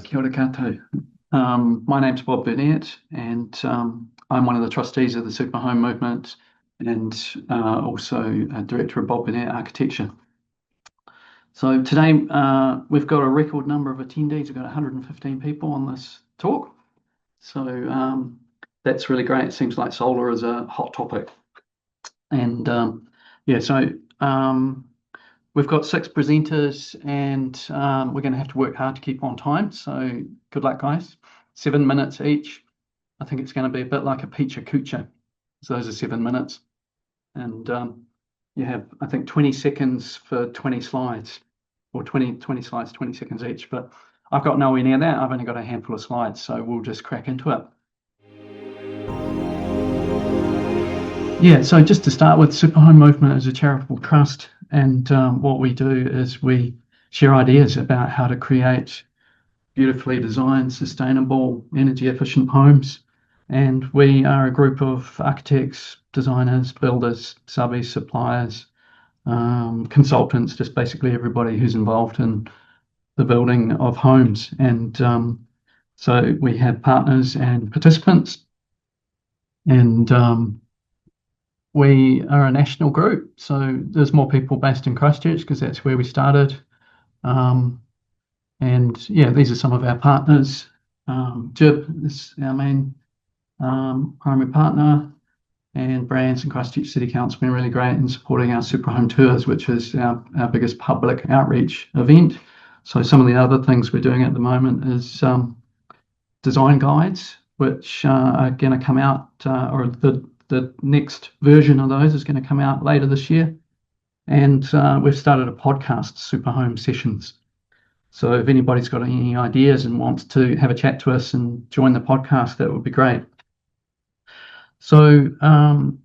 Kia ora koutou. My name's Bob Burnett, and I'm one of the trustees of the Superhome Movement and also a director of Bob Burnett Architecture. So today we've got a record number of attendees. We've got 115 people on this talk. So that's really great. It seems like solar is a hot topic. And we've got 6 presenters, and we're going to have to work hard to keep on time. So good luck, guys. 7 minutes each. I think it's going to be a bit like a peach coocher. So those are 7 minutes. And you have, I think, 20 seconds for 20 slides, or 20 slides, 20 seconds each. But I've got nowhere near that. I've only got a handful of slides, so we'll just crack into it. Yeah, so just to start with, Superhome Movement is a charitable trust, and what we do is we share ideas about how to create beautifully designed, sustainable, energy-efficient homes. And we are a group of architects, designers, builders, subbies, suppliers, consultants, just basically everybody who's involved in the building of homes. And so we have partners and participants, and we are a national group, so there's more people based in Christchurch because that's where we started. And yeah, these are some of our partners. Jib is our main primary partner, and Brands and Christchurch City Council have been really great in supporting our Superhome Tours, which is our biggest public outreach event. So some of the other things we're doing at the moment is design guides, which are going to come out, or the next version of those is going to come out later this year. And we've started a podcast, Superhome Sessions. So if anybody's got any ideas and wants to have a chat to us and join the podcast, that would be great. So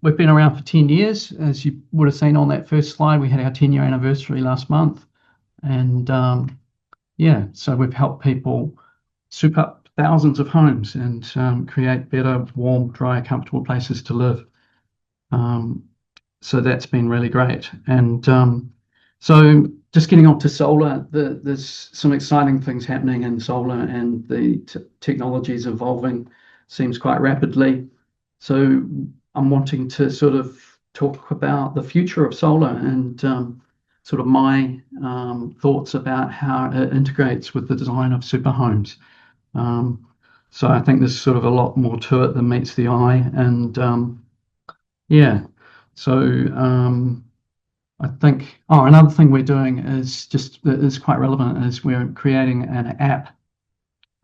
we've been around for 10 years. As you would have seen on that first slide, we had our 10-year anniversary last month. And so we've helped people soup up thousands of homes and create better, warm, dry, comfortable places to live. So that's been really great. And so just getting on to solar, there's some exciting things happening in solar, and the technology is evolving, seems quite rapidly. So I'm wanting to sort of talk about the future of solar and sort of my thoughts about how it integrates with the design of super homes. So I think there's sort of a lot more to it than meets the eye. And I think, another thing we're doing is quite relevant, is we're creating an app.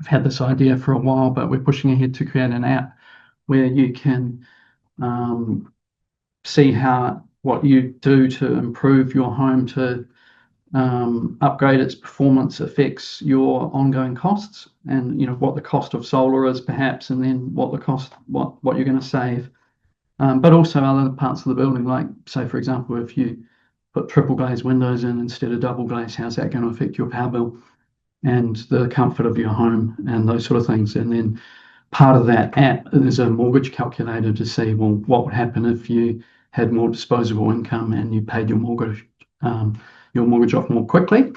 I've had this idea for a while, but we're pushing ahead to create an app where you can see what you do to improve your home to upgrade its performance affects your ongoing costs, and what the cost of solar is perhaps, and then what you're going to save, but also other parts of the building, like say for example, if you put triple glazed windows in instead of double glazed, how's that going to affect your power bill and the comfort of your home and those sort of things. And then part of that app is a mortgage calculator to see, well, what would happen if you had more disposable income and you paid your mortgage off more quickly.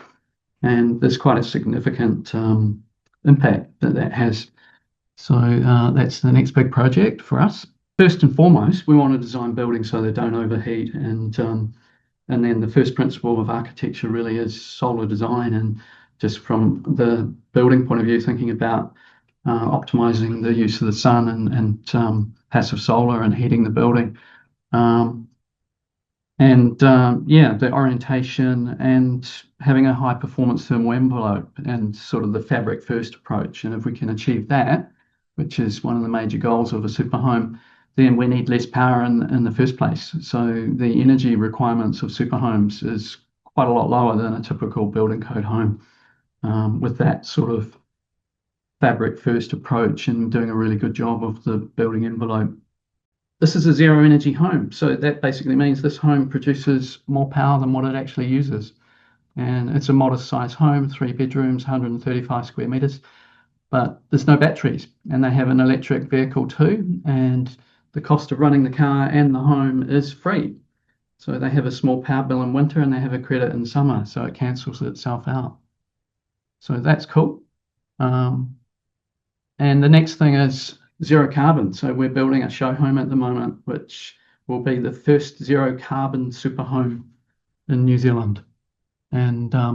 And there's quite a significant impact that has. So that's the next big project for us. First and foremost, we want to design buildings so they don't overheat, and then the first principle of architecture really is solar design, and just from the building point of view, thinking about optimizing the use of the sun and passive solar and heating the building. The orientation and having a high performance thermal envelope and sort of the fabric first approach. And if we can achieve that, which is one of the major goals of a super home, then we need less power in the first place. So the energy requirements of super homes is quite a lot lower than a typical building code home, with that sort of fabric first approach and doing a really good job of the building envelope. This is a zero energy home. So that basically means this home produces more power than what it actually uses. And it's a modest size home, 3 bedrooms, 135 square meters, but there's no batteries, and they have an electric vehicle too. And the cost of running the car and the home is free. So they have a small power bill in winter and they have a credit in summer. So it cancels itself out. So that's cool. And the next thing is zero carbon. So we're building a show home at the moment, which will be the first zero carbon super home in New Zealand. And I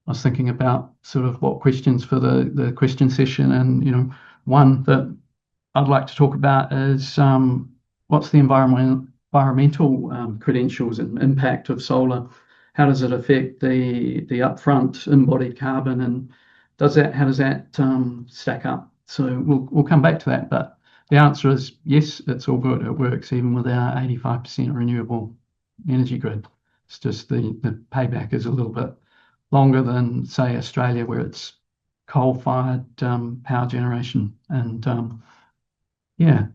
was thinking about sort of what questions for the question session, and one that I'd like to talk about is what's the environmental credentials and impact of solar? How does it affect the upfront embodied carbon, and how does that stack up? So we'll come back to that, but the answer is yes, it's all good. It works even with our 85% renewable energy grid. It's just the payback is a little bit longer than, say, Australia, where it's coal-fired power generation. And yeah,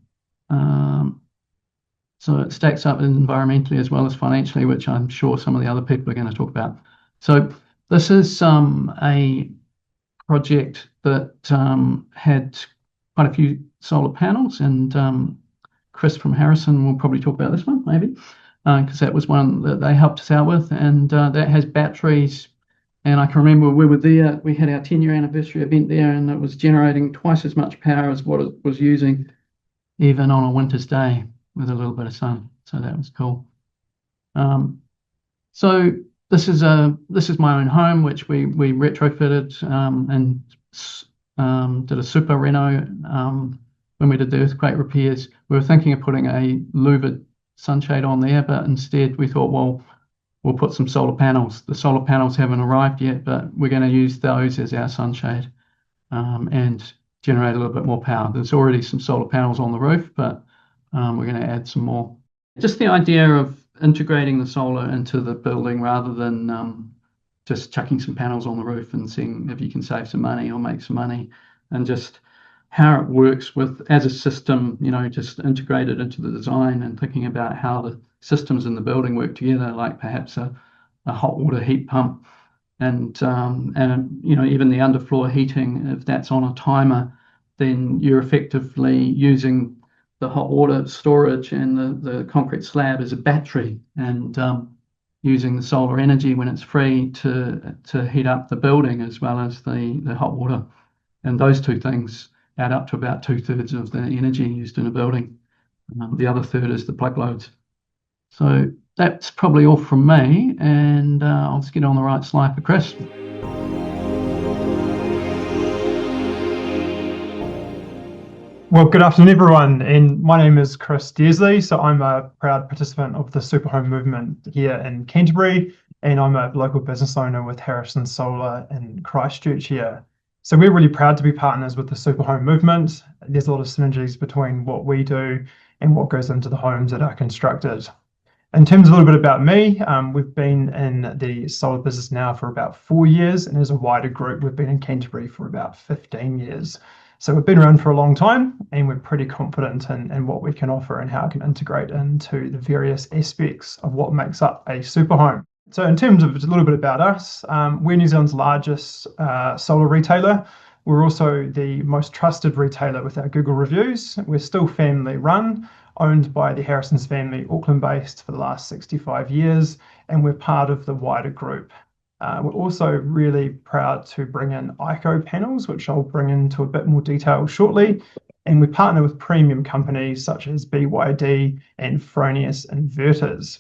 so it stacks up environmentally as well as financially, which I'm sure some of the other people are going to talk about. So this is a project that had quite a few solar panels, and Chris from Harrison will probably talk about this one, maybe, because that was one that they helped us out with, and that has batteries. And I can remember we were there, we had our 10-year anniversary event there, and it was generating twice as much power as what it was using, even on a winter's day with a little bit of sun. So that was cool. So this is my own home, which we retrofitted and did a super reno when we did the earthquake repairs. We were thinking of putting a louvered sunshade on there, but instead we thought, well, we'll put some solar panels. The solar panels haven't arrived yet, but we're going to use those as our sunshade and generate a little bit more power. There's already some solar panels on the roof, but we're going to add some more. Just the idea of integrating the solar into the building rather than just chucking some panels on the roof and seeing if you can save some money or make some money, and just how it works as a system, just integrated into the design, and thinking about how the systems in the building work together, like perhaps a hot water heat pump and even the underfloor heating. If that's on a timer, then you're effectively using the hot water storage and the concrete slab as a battery, and using the solar energy when it's free to heat up the building as well as the hot water. And those two things add up to about 2/3 of the energy used in a building. The other third is the plug loads. So that's probably all from me, and I'll just get on the right slide for Chris. Well, good afternoon, everyone, and my name is Chris Dearsley. So I'm a proud participant of the Superhome Movement here in Canterbury, and I'm a local business owner with Harrison Solar in Christchurch here. So we're really proud to be partners with the Superhome Movement. There's a lot of synergies between what we do and what goes into the homes that are constructed. In terms of a little bit about me, we've been in the solar business now for about 4 years, and as a wider group, we've been in Canterbury for about 15 years. So we've been around for a long time, and we're pretty confident in what we can offer and how it can integrate into the various aspects of what makes up a super home. So in terms of a little bit about us, we're New Zealand's largest solar retailer. We're also the most trusted retailer with our Google reviews. We're still family run, owned by the Harrison's family, Auckland based for the last 65 years, and we're part of the wider group. We're also really proud to bring in ICO panels, which I'll bring into a bit more detail shortly. And we partner with premium companies such as BYD and Fronius Inverters.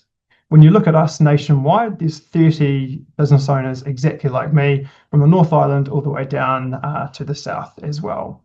When you look at us nationwide, there's 30 business owners exactly like me from the North Island all the way down to the south as well.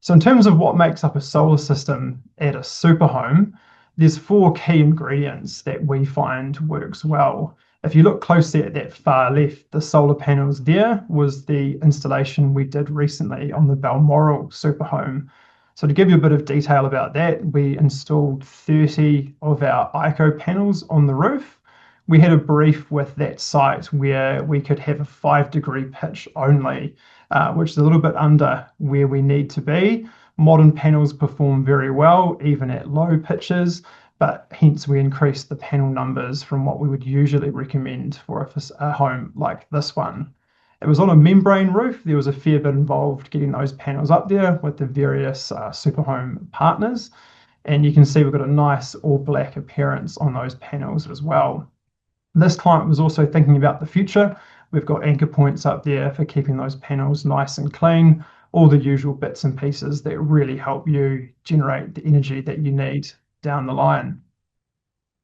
So in terms of what makes up a solar system at a super home, there's 4 key ingredients that we find works well. If you look closely at that far left, the solar panels there was the installation we did recently on the Balmoral super home. So to give you a bit of detail about that, we installed 30 of our ICO panels on the roof. We had a brief with that site where we could have a 5-degree pitch only, which is a little bit under where we need to be. Modern panels perform very well, even at low pitches, but hence we increased the panel numbers from what we would usually recommend for a home like this one. It was on a membrane roof. There was a fair bit involved getting those panels up there with the various Superhome partners. And you can see we've got a nice all black appearance on those panels as well. This client was also thinking about the future We've got anchor points up there for keeping those panels nice and clean, all the usual bits and pieces that really help you generate the energy that you need down the line.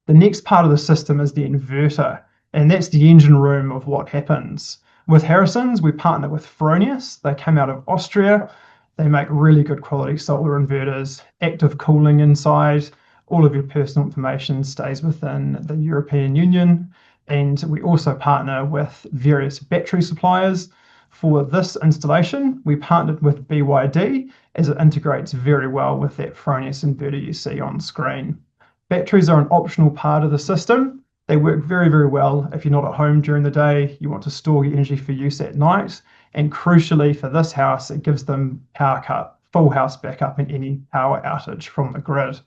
The next part of the system is the inverter, and that's the engine room of what happens. With Harrison's, we partner with Fronius. They came out of Austria. They make really good quality solar inverters, active cooling inside. All of your personal information stays within the European Union. And we also partner with various battery suppliers. For this installation, we partnered with BYD as it integrates very well with that Fronius inverter you see on screen. Batteries are an optional part of the system. They work very, very well if you're not at home during the day, you want to store your energy for use at night. And crucially for this house, it gives them power cut, full house backup in any power outage from the grid.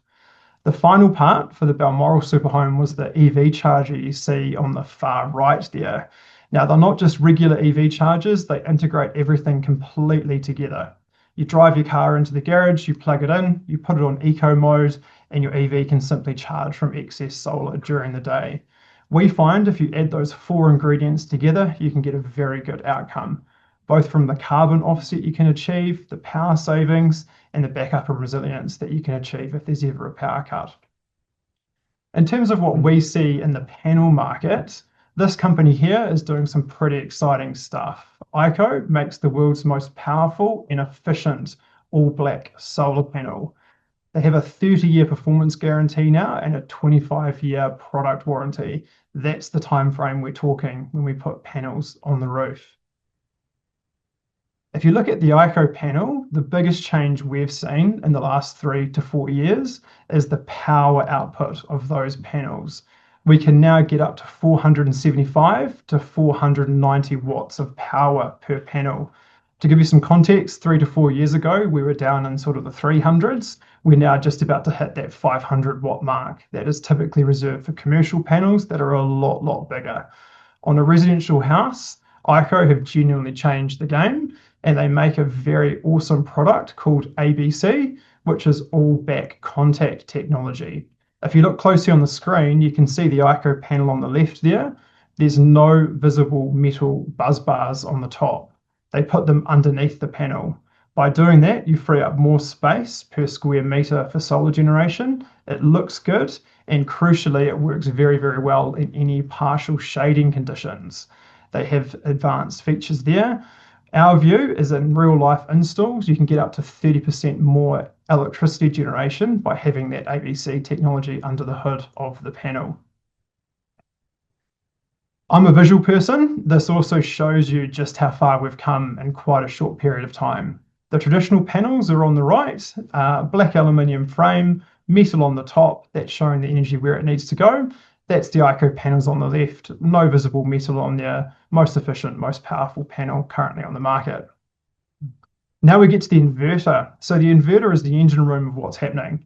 The final part for the Balmoral Superhome was the EV charger you see on the far right there. Now, they're not just regular EV chargers, they integrate everything completely together. You drive your car into the garage, you plug it in, you put it on eco mode, and your EV can simply charge from excess solar during the day. We find if you add those 4 ingredients together, you can get a very good outcome, both from the carbon offset you can achieve, the power savings, and the backup and resilience that you can achieve if there's ever a power cut. In terms of what we see in the panel market, this company here is doing some pretty exciting stuff. ICO makes the world's most powerful and efficient all-black solar panel. They have a 30-year performance guarantee now and a 25-year product warranty. That's the time frame we're talking when we put panels on the roof. If you look at the ICO panel, the biggest change we've seen in the last 3 to 4 years is the power output of those panels. We can now get up to 475 to 490 watts of power per panel. To give you some context, 3 to 4 years ago, we were down in sort of the 300s. We're now just about to hit that 500 watt mark. That is typically reserved for commercial panels that are a lot bigger. On a residential house, ICO have genuinely changed the game, and they make a very awesome product called ABC, which is all back contact technology. If you look closely on the screen, you can see the ICO panel on the left there. There's no visible metal buzz bars on the top. They put them underneath the panel. By doing that, you free up more space per square meter for solar generation. It looks good, and crucially, it works very, very well in any partial shading conditions. They have advanced features there. Our view is in real life installs, you can get up to 30% more electricity generation by having that ABC technology under the hood of the panel. I'm a visual person. This also shows you just how far we've come in quite a short period of time. The traditional panels are on the right, black aluminium frame, metal on the top, that's showing the energy where it needs to go. That's the ICO panels on the left, no visible metal on there, most efficient, most powerful panel currently on the market. Now we get to the inverter. So the inverter is the engine room of what's happening.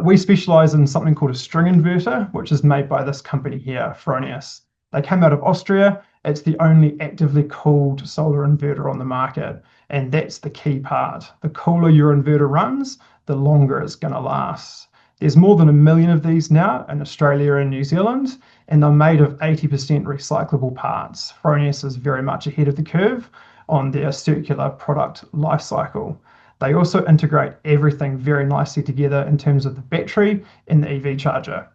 We specialize in something called a string inverter, which is made by this company here, Fronius. They came out of Austria. It's the only actively cooled solar inverter on the market, and that's the key part. The cooler your inverter runs, the longer it's going to last. There's more than 1 million of these now in Australia and New Zealand, and they're made of 80% recyclable parts. Fronius is very much ahead of the curve on their circular product life cycle. They also integrate everything very nicely together in terms of the battery and the EV charger.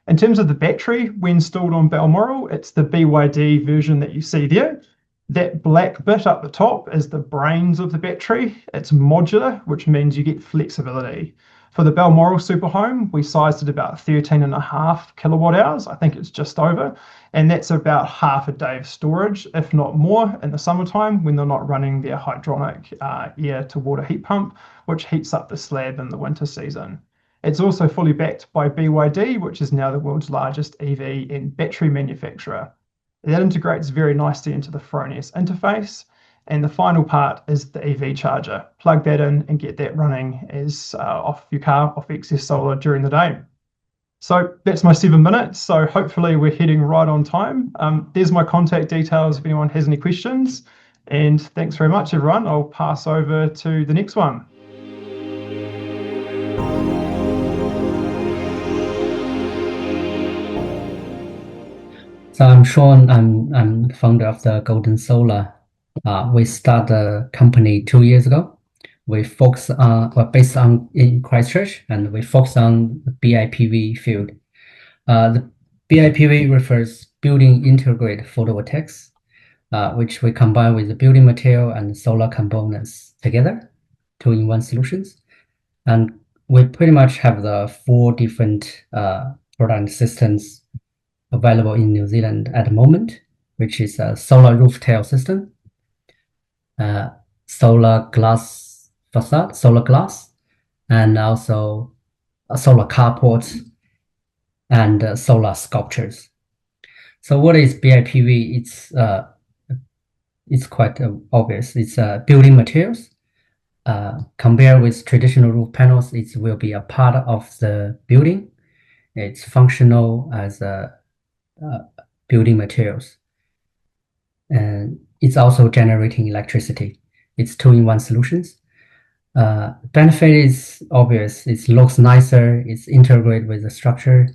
In terms of the battery, we installed on Balmoral, it's the BYD version that you see there. That black bit up the top is the brains of the battery. It's modular, which means you get flexibility. For the Balmoral Superhome, we sized it about 13.5 kilowatt hours. I think it's just over. And that's about half a day of storage, if not more, in the summertime when they're not running their hydronic air to water heat pump, which heats up the slab in the winter season. It's also fully backed by BYD, which is now the world's largest EV and battery manufacturer. That integrates very nicely into the Fronius interface. And the final part is the EV charger. Plug that in and get that running as off your car, off excess solar during the day. So that's my 7 minutes. So hopefully we're heading right on time. There's my contact details if anyone has any questions. And thanks very much, everyone. I'll pass over to the next one. So I'm Shaun. I'm founder of the Golden Solar. We started the company 2 years ago. We focus on, we're based on in Christchurch, and we focus on the BIPV field. The BIPV refers building integrated photovoltaics, which we combine with the building material and solar components together, two-in-one solutions. And we pretty much have the 4 different product systems available in New Zealand at the moment, which is a solar roof tile system, solar glass facade, solar glass, and also solar carports and solar sculptures. So what is BIPV? It's quite obvious. It's building materials. Compared with traditional roof panels, it will be a part of the building. It's functional as building materials. And it's also generating electricity. It's two-in-one solutions. Benefit is obvious. It looks nicer. It's integrated with the structure,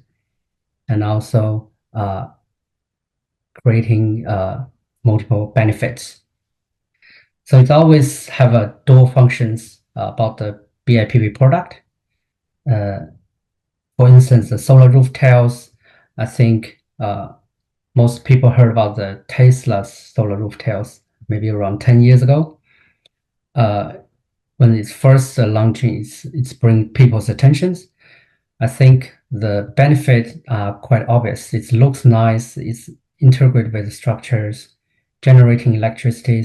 and also creating multiple benefits. So it always have a dual functions about the BIPV product. For instance, the solar roof tiles, I think most people heard about the Tesla solar roof tiles maybe around 10 years ago. When it's first launching, it's bring people's attentions. I think the benefits are quite obvious. It looks nice. It's integrated with the structures, generating electricity,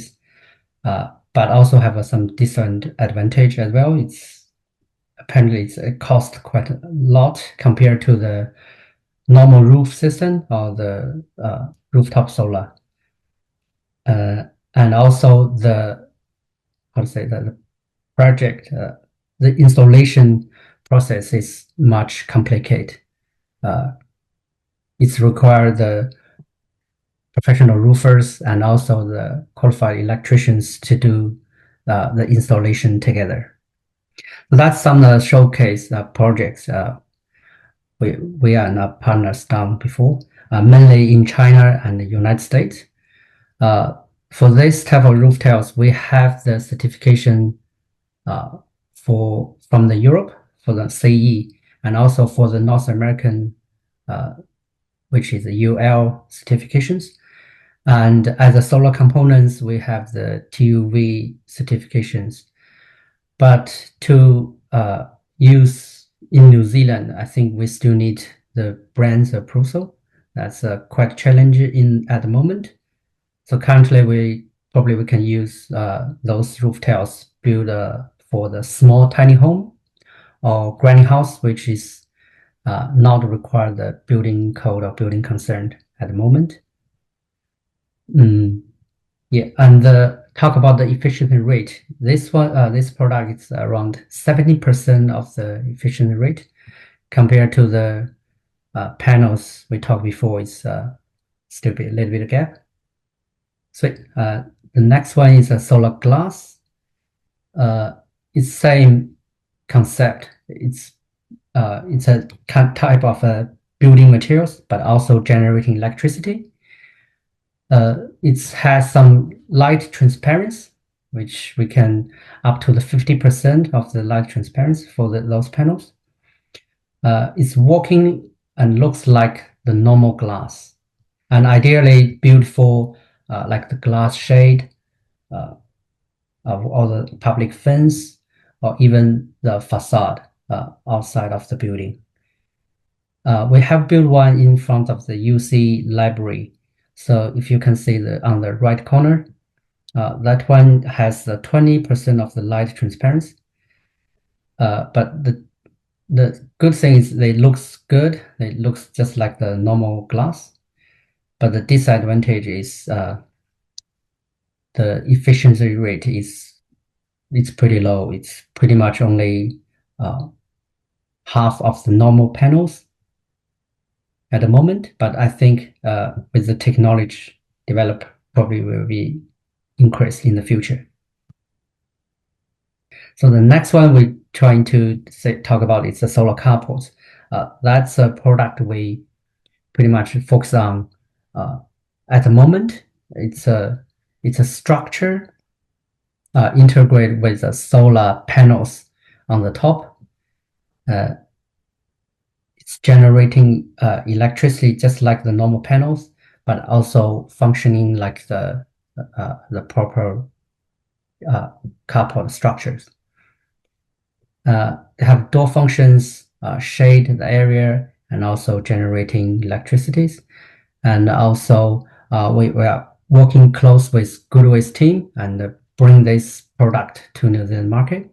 but also have some disadvantage as well. Apparently it costs quite a lot compared to the normal roof system or the rooftop solar. And also the project, the installation process is much complicated. It's required the professional roofers and also the qualified electricians to do the installation together. So that's some showcase projects we are not partners done before, mainly in China and the United States. For this type of roof tiles, we have the certification from the Europe for the CE, and also for the North American, which is the UL certifications. And as a solar components, we have the TUV certifications. But to use in New Zealand, I think we still need the brand's approval. That's quite challenging at the moment. So currently, we can use those roof tiles built for the small tiny home or granny house, which is not require the building code or building concern at the moment. Yeah, and talk about the efficiency rate. This product is around 70% of the efficiency rate compared to the panels we talked before. It's still a little bit of gap. So the next one is a solar glass. It's same concept. It's a type of building materials, but also generating electricity. It has some light transparency, which we can up to the 50% of the light transparency for those panels. It's working and looks like the normal glass, and ideally built for like the glass shade of all the public fence or even the facade outside of the building. We have built one in front of the UC library. So if you can see on the right corner, that one has 20% of the light transparency. But the good thing is they looks good. It looks just like the normal glass. But the disadvantage is the efficiency rate it's pretty low. It's pretty much only half of the normal panels at the moment, but I think with the technology developed, probably will be increased in the future. So the next one we're trying to talk about is the solar carports. That's a product we pretty much focus on at the moment, it's a structure integrated with the solar panels on the top. It's generating electricity just like the normal panels, but also functioning like the proper carport structures. They have door functions, shade the area, and also generating electricities. And also, we are working close with Goodway's team and bring this product to New Zealand market.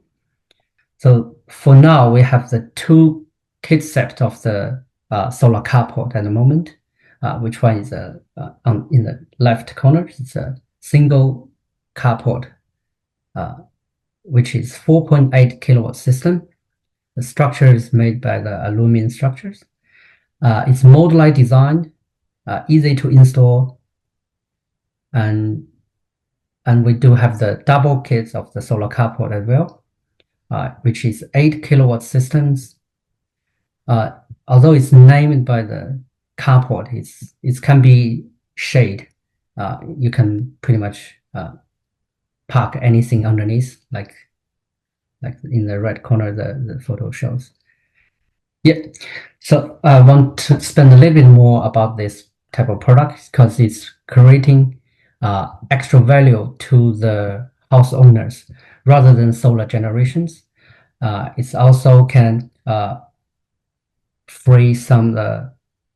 So for now, we have the two kit set of the solar carport at the moment. Which one is in the left corner? It's a single carport, which is 4.8 kilowatt system. The structure is made by the aluminum structures. It's modular designed, easy to install, and we do have the double kits of the solar carport as well, which is 8 kilowatt systems. Although it's named by the carport, it can be shade. You can pretty much park anything underneath, like in the right corner the photo shows. Yeah, so I want to spend a little bit more about this type of product because it's creating extra value to the house owners rather than solar generations. It's also can free some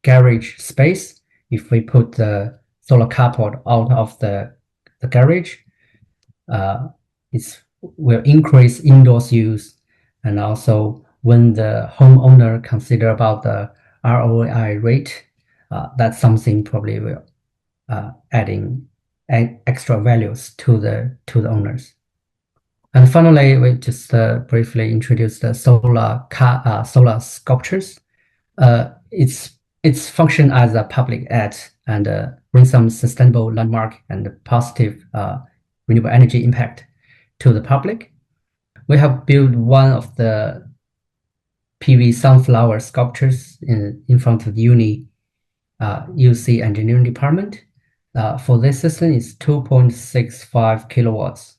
garage space if we put the solar carport out of the garage. It will increase indoors use, and also when the homeowner consider about the ROI rate, that's something probably will adding extra values to the owners. And finally, we just briefly introduce the solar sculptures. Its function as a public ad and bring some sustainable landmark and positive renewable energy impact to the public. We have built one of the PV sunflower sculptures in front of the UC engineering department. For this system, it's 2.65 kilowatts.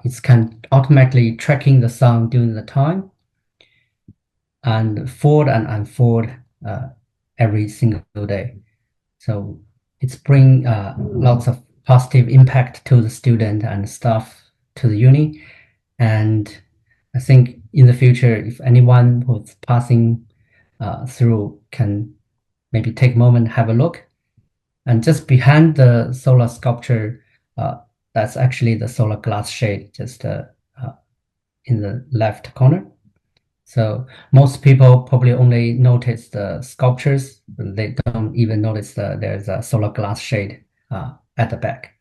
It can automatically tracking the sun during the time and forward and unfold every single day. So it's bring lots of positive impact to the student and staff to the uni. And I think in the future, if anyone who's passing through can maybe take a moment, have a look. And just behind the solar sculpture, that's actually the solar glass shade just in the left corner. So most people probably only notice the sculptures, but they don't even notice there's a solar glass shade at the back.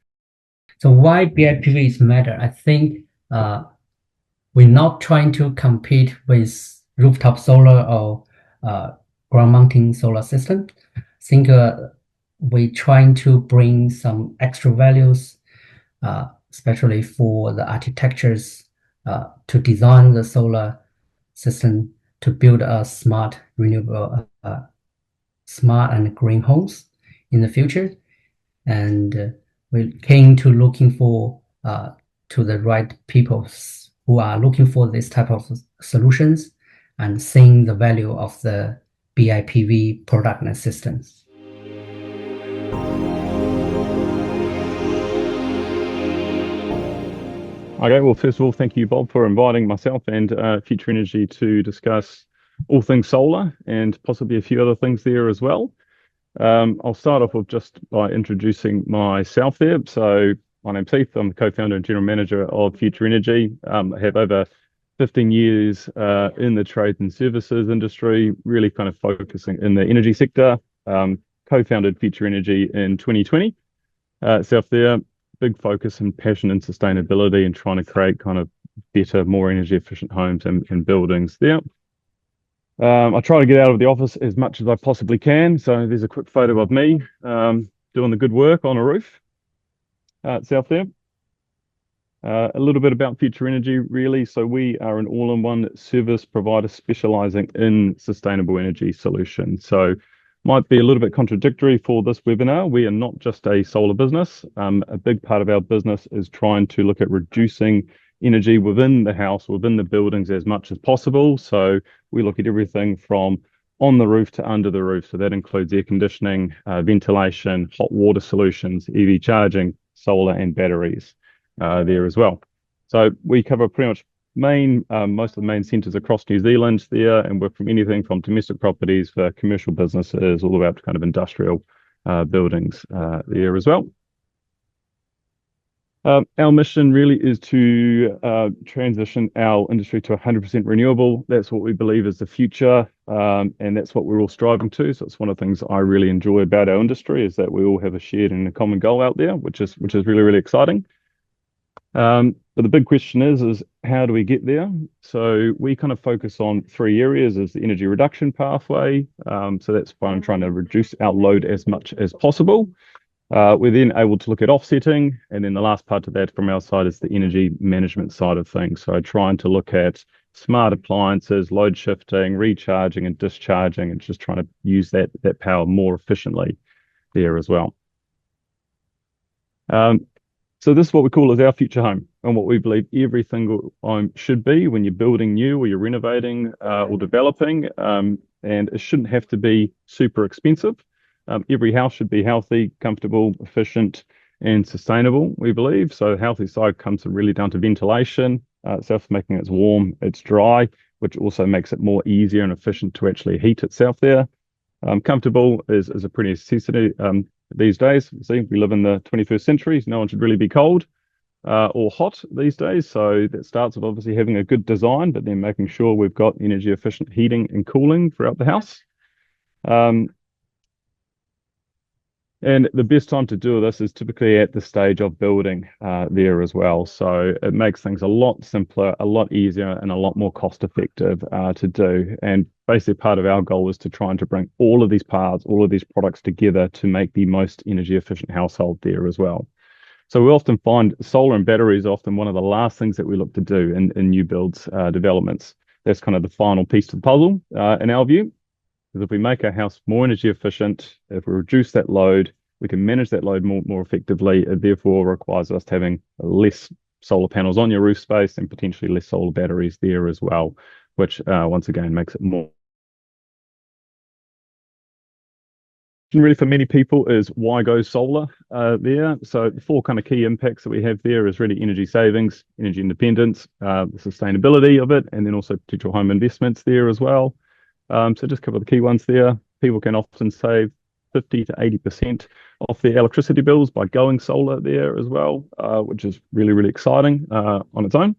So why BIPVs matter? I think we're not trying to compete with rooftop solar or ground mounting solar system. I think we're trying to bring some extra values, especially for the architectures to design the solar system to build a smart, renewable, smart and green homes in the future. And we came to looking for to the right people who are looking for this type of solutions and seeing the value of the BIPV product and systems. Okay, well, first of all, thank you, Bob, for inviting myself and Future Energy to discuss all things solar and possibly a few other things there as well. I'll start off with just by introducing myself there. So my name's Heath. I'm the co-founder and general manager of Future Energy. I have over 15 years in the trades and services industry, really kind of focusing in the energy sector. Co-founded Future Energy in 2020. Self there. Big focus and passion and sustainability and trying to create kind of better, more energy efficient homes and buildings there. I try to get out of the office as much as I possibly can. So there's a quick photo of me doing the good work on a roof south there. A little bit about Future Energy, really. So we are an all-in-one service provider specializing in sustainable energy solutions. So Might be a little bit contradictory for this webinar. We are not just a solar business. A big part of our business is trying to look at reducing energy within the house, within the buildings as much as possible. So we look at everything from on the roof to under the roof. So that includes air conditioning, ventilation, hot water solutions, EV charging, solar and batteries there as well. So we cover pretty much most of the main centres across New Zealand there, and we're from anything from domestic properties for commercial businesses all the way up to kind of industrial buildings there as well. Our mission really is to transition our industry to 100% renewable. That's what we believe is the future, and that's what we're all striving to. So it's one of the things I really enjoy about our industry, is that we all have a shared and a common goal out there, which is really, really exciting. But the big question is how do we get there? So we kind of focus on 3 areas: is the energy reduction pathway. So that's why I'm trying to reduce our load as much as possible. We're then able to look at offsetting, and then the last part of that from our side is the energy management side of things. So trying to look at smart appliances, load shifting, recharging and discharging, and just trying to use that power more efficiently there as well. So this is what we call as our future home, and what we believe every single home should be when you're building new or you're renovating or developing, and it shouldn't have to be super expensive. Every house should be healthy, comfortable, efficient, and sustainable, we believe. So the healthy side comes really down to ventilation, itself, making it warm, it's dry, which also makes it more easier and efficient to actually heat itself there. Comfortable is a pretty necessity these days. See, we live in the 21st century. No one should really be cold or hot these days. So that starts with obviously having a good design, but then making sure we've got energy efficient heating and cooling throughout the house. And the best time to do this is typically at the stage of building there as well. So it makes things a lot simpler, a lot easier, and a lot more cost effective to do. And basically part of our goal is to try and to bring all of these parts, all of these products together to make the most energy efficient household there as well. So we often find solar and batteries are often one of the last things that we look to do in new builds developments. That's kind of the final piece to the puzzle in our view. Because if we make our house more energy efficient, if we reduce that load, we can manage that load more effectively. It therefore requires us having less solar panels on your roof space and potentially less solar batteries there as well, which once again makes it more. Really for many people is why go solar there. So the 4 kind of key impacts that we have there is really energy savings, energy independence, the sustainability of it, and then also potential home investments there as well. So just a couple of the key ones there. People can often save 50 to 80% off their electricity bills by going solar there as well, which is really, really exciting on its own.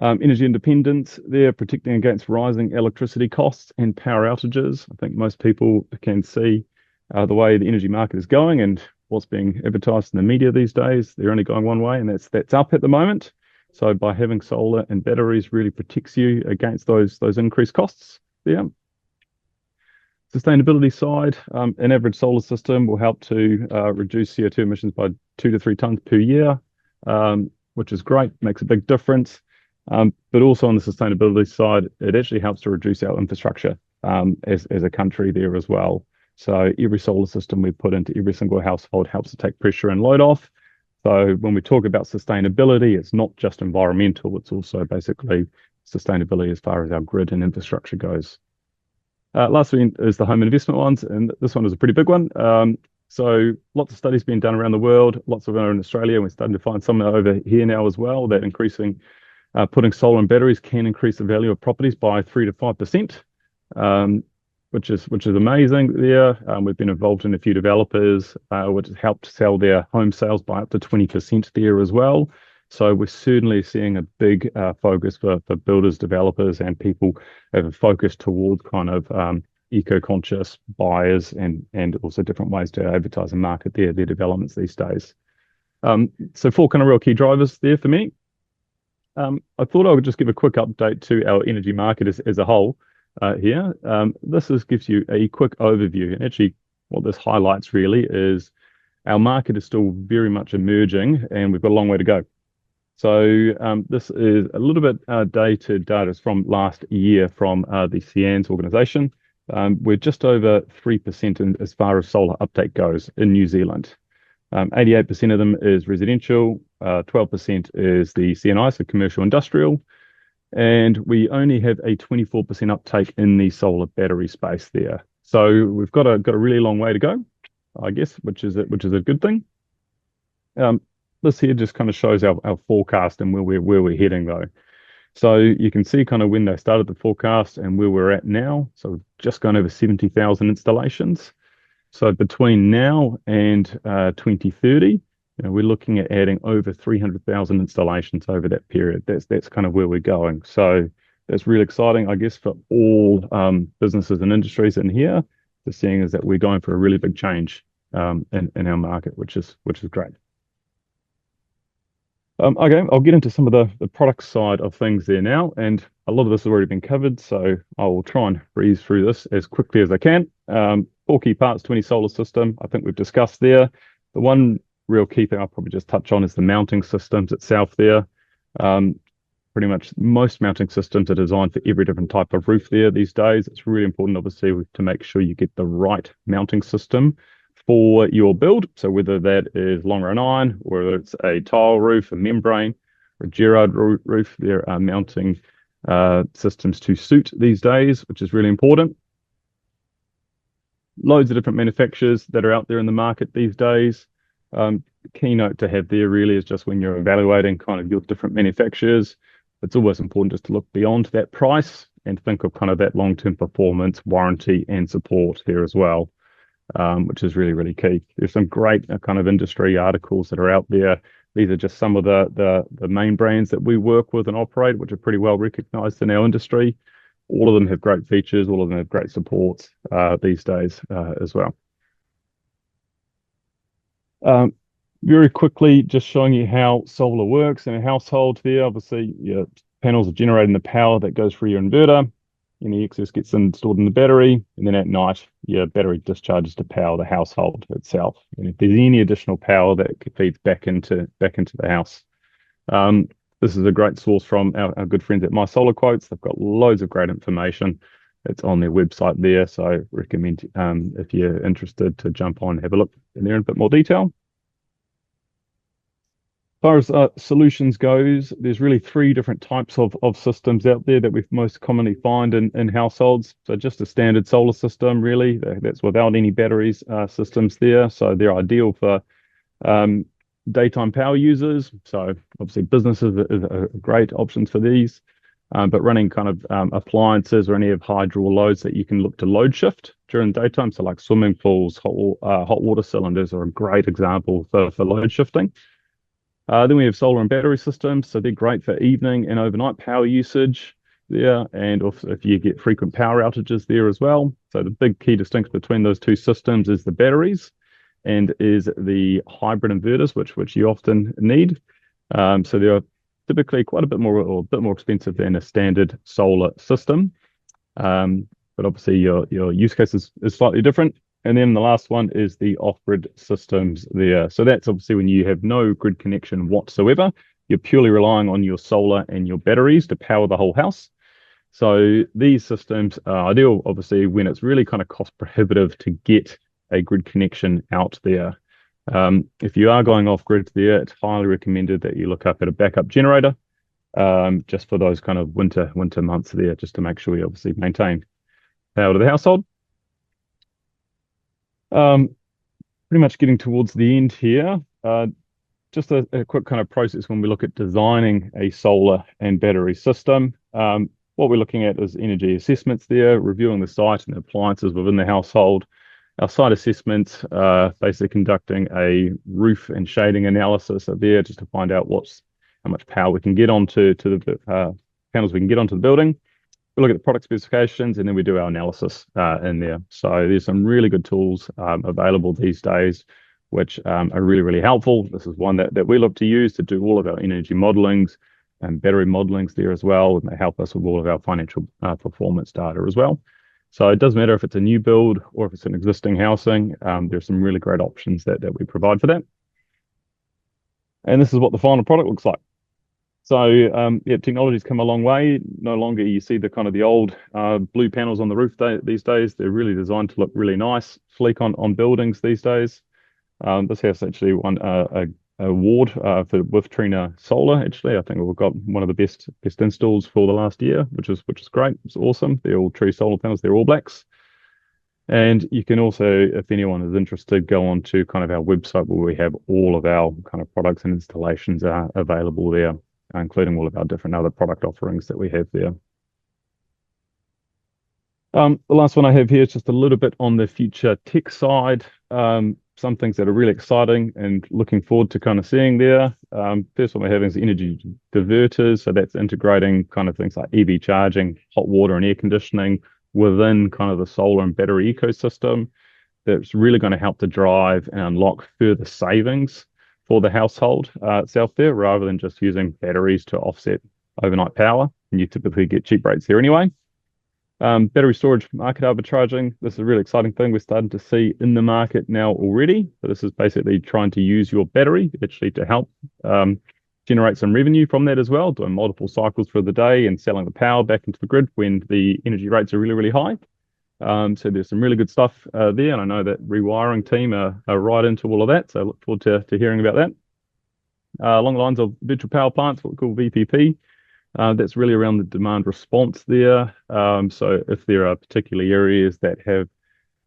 Energy independence there, protecting against rising electricity costs and power outages. I think most people can see the way the energy market is going and what's being advertised in the media these days. They're only going one way, and that's up at the moment. So by having solar and batteries really protects you against those increased costs there. Sustainability side, an average solar system will help to reduce CO2 emissions by 2 to 3 tons per year, which is great, makes a big difference. But also on the sustainability side, it actually helps to reduce our infrastructure as a country there as well. So every solar system we put into every single household helps to take pressure and load off. So when we talk about sustainability, it's not just environmental, it's also basically sustainability as far as our grid and infrastructure goes. Lastly is the home investment ones, and this one is a pretty big one. So lots of studies being done around the world, lots of them are in Australia, and we're starting to find some over here now as well, that increasing, putting solar and batteries can increase the value of properties by 3 to 5%, which is amazing there. We've been involved in a few developers, which has helped sell their home sales by up to 20% there as well. So we're certainly seeing a big focus for builders, developers, and people have a focus towards kind of eco-conscious buyers and also different ways to advertise and market their developments these days. So 4 kind of real key drivers there for me. I thought I would just give a quick update to our energy market as a whole here. This gives you a quick overview. And actually, what this highlights really is our market is still very much emerging, and we've got a long way to go. So this is a little bit dated data. It's from last year from the Sahng organization. We're just over 3% as far as solar uptake goes in New Zealand. 88% of them is residential, 12% is the CNI, so commercial industrial, and we only have a 24% uptake in the solar battery space there. So we've got a really long way to go, I guess, which is a good thing. This here just kind of shows our forecast and where we're heading though. So you can see kind of when they started the forecast and where we're at now. So we've just gone over 70,000 installations. So between now and 2030, we're looking at adding over 300,000 installations over that period. That's kind of where we're going. So that's really exciting, I guess, for all businesses and industries in here. The seeing is that we're going for a really big change in our market, which is great. Okay, I'll get into some of the product side of things there now, and a lot of this has already been covered, so I will try and breeze through this as quickly as I can. 4 key parts to any solar system, I think we've discussed there. The one real key thing I'll probably just touch on is the mounting systems itself there. Pretty much most mounting systems are designed for every different type of roof there these days. It's really important, obviously, to make sure you get the right mounting system for your build. So whether that is long run iron, or whether it's a tile roof, a membrane, or a Gerard roof, there are mounting systems to suit these days, which is really important. Loads of different manufacturers that are out there in the market these days. Keynote to have there really is just when you're evaluating kind of your different manufacturers, it's always important just to look beyond that price and think of kind of that long-term performance, warranty, and support there as well. Which is really, really key. There's some great kind of industry articles that are out there. These are just some of the main brands that we work with and operate, which are pretty well recognized in our industry. All of them have great features. All of them have great supports these days as well. Very quickly, just showing you how solar works in a household there. Obviously, your panels are generating the power that goes through your inverter. Any excess gets installed in the battery, and then at night, your battery discharges to power the household itself. And if there's any additional power, that feeds back into the house. This is a great source from our good friends at My Solar Quotes. They've got loads of great information. It's on their website there, so I recommend if you're interested to jump on and have a look in there in a bit more detail. As far as solutions goes, there's really 3 different types of systems out there that we most commonly find in households. So just a standard solar system, really, that's without any batteries systems there. So they're ideal for daytime power users. So obviously businesses are great options for these. But running kind of appliances or any of high draw loads that you can look to load shift during daytime. So like swimming pools, hot water cylinders are a great example for load shifting. Then we have solar and battery systems, so they're great for evening and overnight power usage there, and also if you get frequent power outages there as well. So the big key distinction between those 2 systems is the batteries and is the hybrid inverters, which you often need. So they're typically quite a bit more expensive than a standard solar system, but obviously your use case is slightly different. And then the last one is the off-grid systems there. So that's obviously when you have no grid connection whatsoever. You're purely relying on your solar and your batteries to power the whole house. So these systems are ideal, obviously, when it's really kind of cost prohibitive to get a grid connection out there. If you are going off-grid there, it's highly recommended that you look up at a backup generator just for those kind of winter months there, just to make sure you obviously maintain power to the household. Pretty much getting towards the end here. Just a quick kind of process when we look at designing a solar and battery system. What we're looking at is energy assessments there, reviewing the site and the appliances within the household. Our site assessments, basically conducting a roof and shading analysis there just to find out how much power we can get onto the panels we can get onto the building. We look at the product specifications, and then we do our analysis in there. So there's some really good tools available these days, which are really, really helpful. This is one that we look to use to do all of our energy modelings and battery modelings there as well, and they help us with all of our financial performance data as well. So it doesn't matter if it's a new build or if it's an existing housing. There's some really great options that we provide for that. And this is what the final product looks like. So yeah, technology's come a long way. No longer you see the kind of the old blue panels on the roof these days. They're really designed to look really nice, sleek on buildings these days. This house actually won a award for with Trina Solar. Actually, I think we've got one of the best installs for the last year, which is great. It's awesome. They're all true solar panels. They're all blacks. And you can also, if anyone is interested, go on to kind of our website where we have all of our kind of products and installations are available there, including all of our different other product offerings that we have there. The last one I have here is just a little bit on the future tech side. Some things that are really exciting and looking forward to kind of seeing there. First one we're having is energy diverters. So that's integrating kind of things like EV charging, hot water and air conditioning within kind of the solar and battery ecosystem. That's really going to help to drive and unlock further savings for the household itself there, rather than just using batteries to offset overnight power. And you typically get cheap rates there anyway. Battery storage market arbitraging. This is a really exciting thing we're starting to see in the market now already. So this is basically trying to use your battery actually to help generate some revenue from that as well, doing multiple cycles for the day and selling the power back into the grid when the energy rates are really, really high. So there's some really good stuff there, and I know that rewiring team are right into all of that. So I look forward to hearing about that. Along the lines of virtual power plants, what we call VPP. That's really around the demand response there. So if there are particular areas that have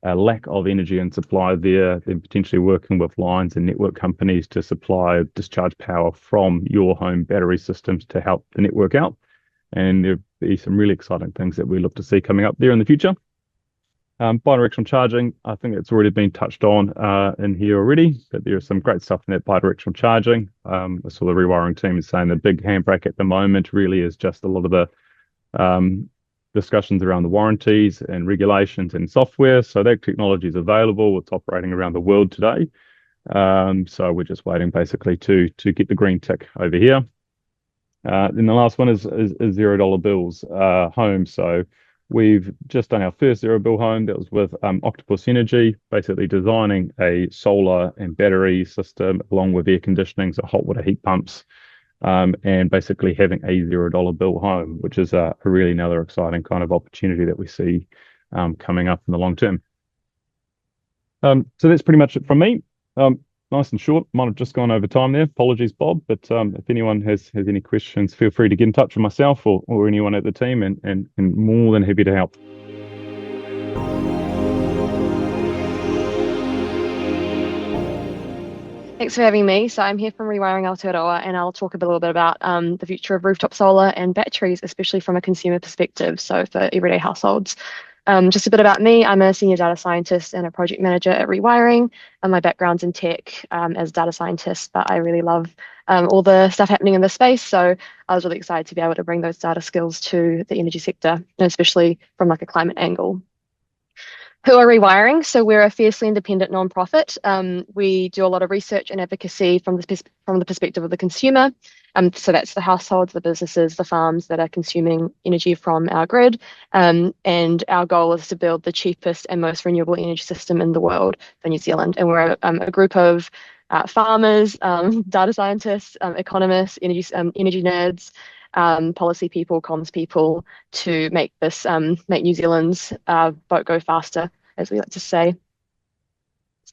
a lack of energy and supply there, then potentially working with lines and network companies to supply discharge power from your home battery systems to help the network out. And there'll be some really exciting things that we look to see coming up there in the future. Bidirectional charging, I think it's already been touched on in here already, but there's some great stuff in that bidirectional charging. I saw the rewiring team is saying the big handbrake at the moment really is just a lot of the discussions around the warranties and regulations and software. So that technology is available. It's operating around the world today. So we're just waiting basically to get the green tick over here. Then the last one is $0 bills home. So we've just done our first zero bill home. That was with Octopus Energy, basically designing a solar and battery system along with air conditioning, so hot water heat pumps, and basically having a $0 bill home, which is a really another exciting kind of opportunity that we see coming up in the long term. So that's pretty much it from me. Nice and short. Might have just gone over time there. Apologies, Bob. But if anyone has any questions, feel free to get in touch with myself or anyone at the team, and more than happy to help. Thanks for having me. So I'm here from Rewiring Aotearoa, and I'll talk a little bit about the future of rooftop solar and batteries, especially from a consumer perspective, so for everyday households. Just a bit about me. I'm a senior data scientist and a project manager at Rewiring. My background's in tech as a data scientist, but I really love all the stuff happening in this space. So I was really excited to be able to bring those data skills to the energy sector, and especially from like a climate angle. Who are Rewiring? So we're a fiercely independent nonprofit. We do a lot of research and advocacy from the perspective of the consumer. So that's the households, the businesses, the farms that are consuming energy from our grid. And our goal is to build the cheapest and most renewable energy system in the world for New Zealand. And we're a group of farmers, data scientists, economists, energy nerds, policy people, comms people, to make this make New Zealand's boat go faster, as we like to say.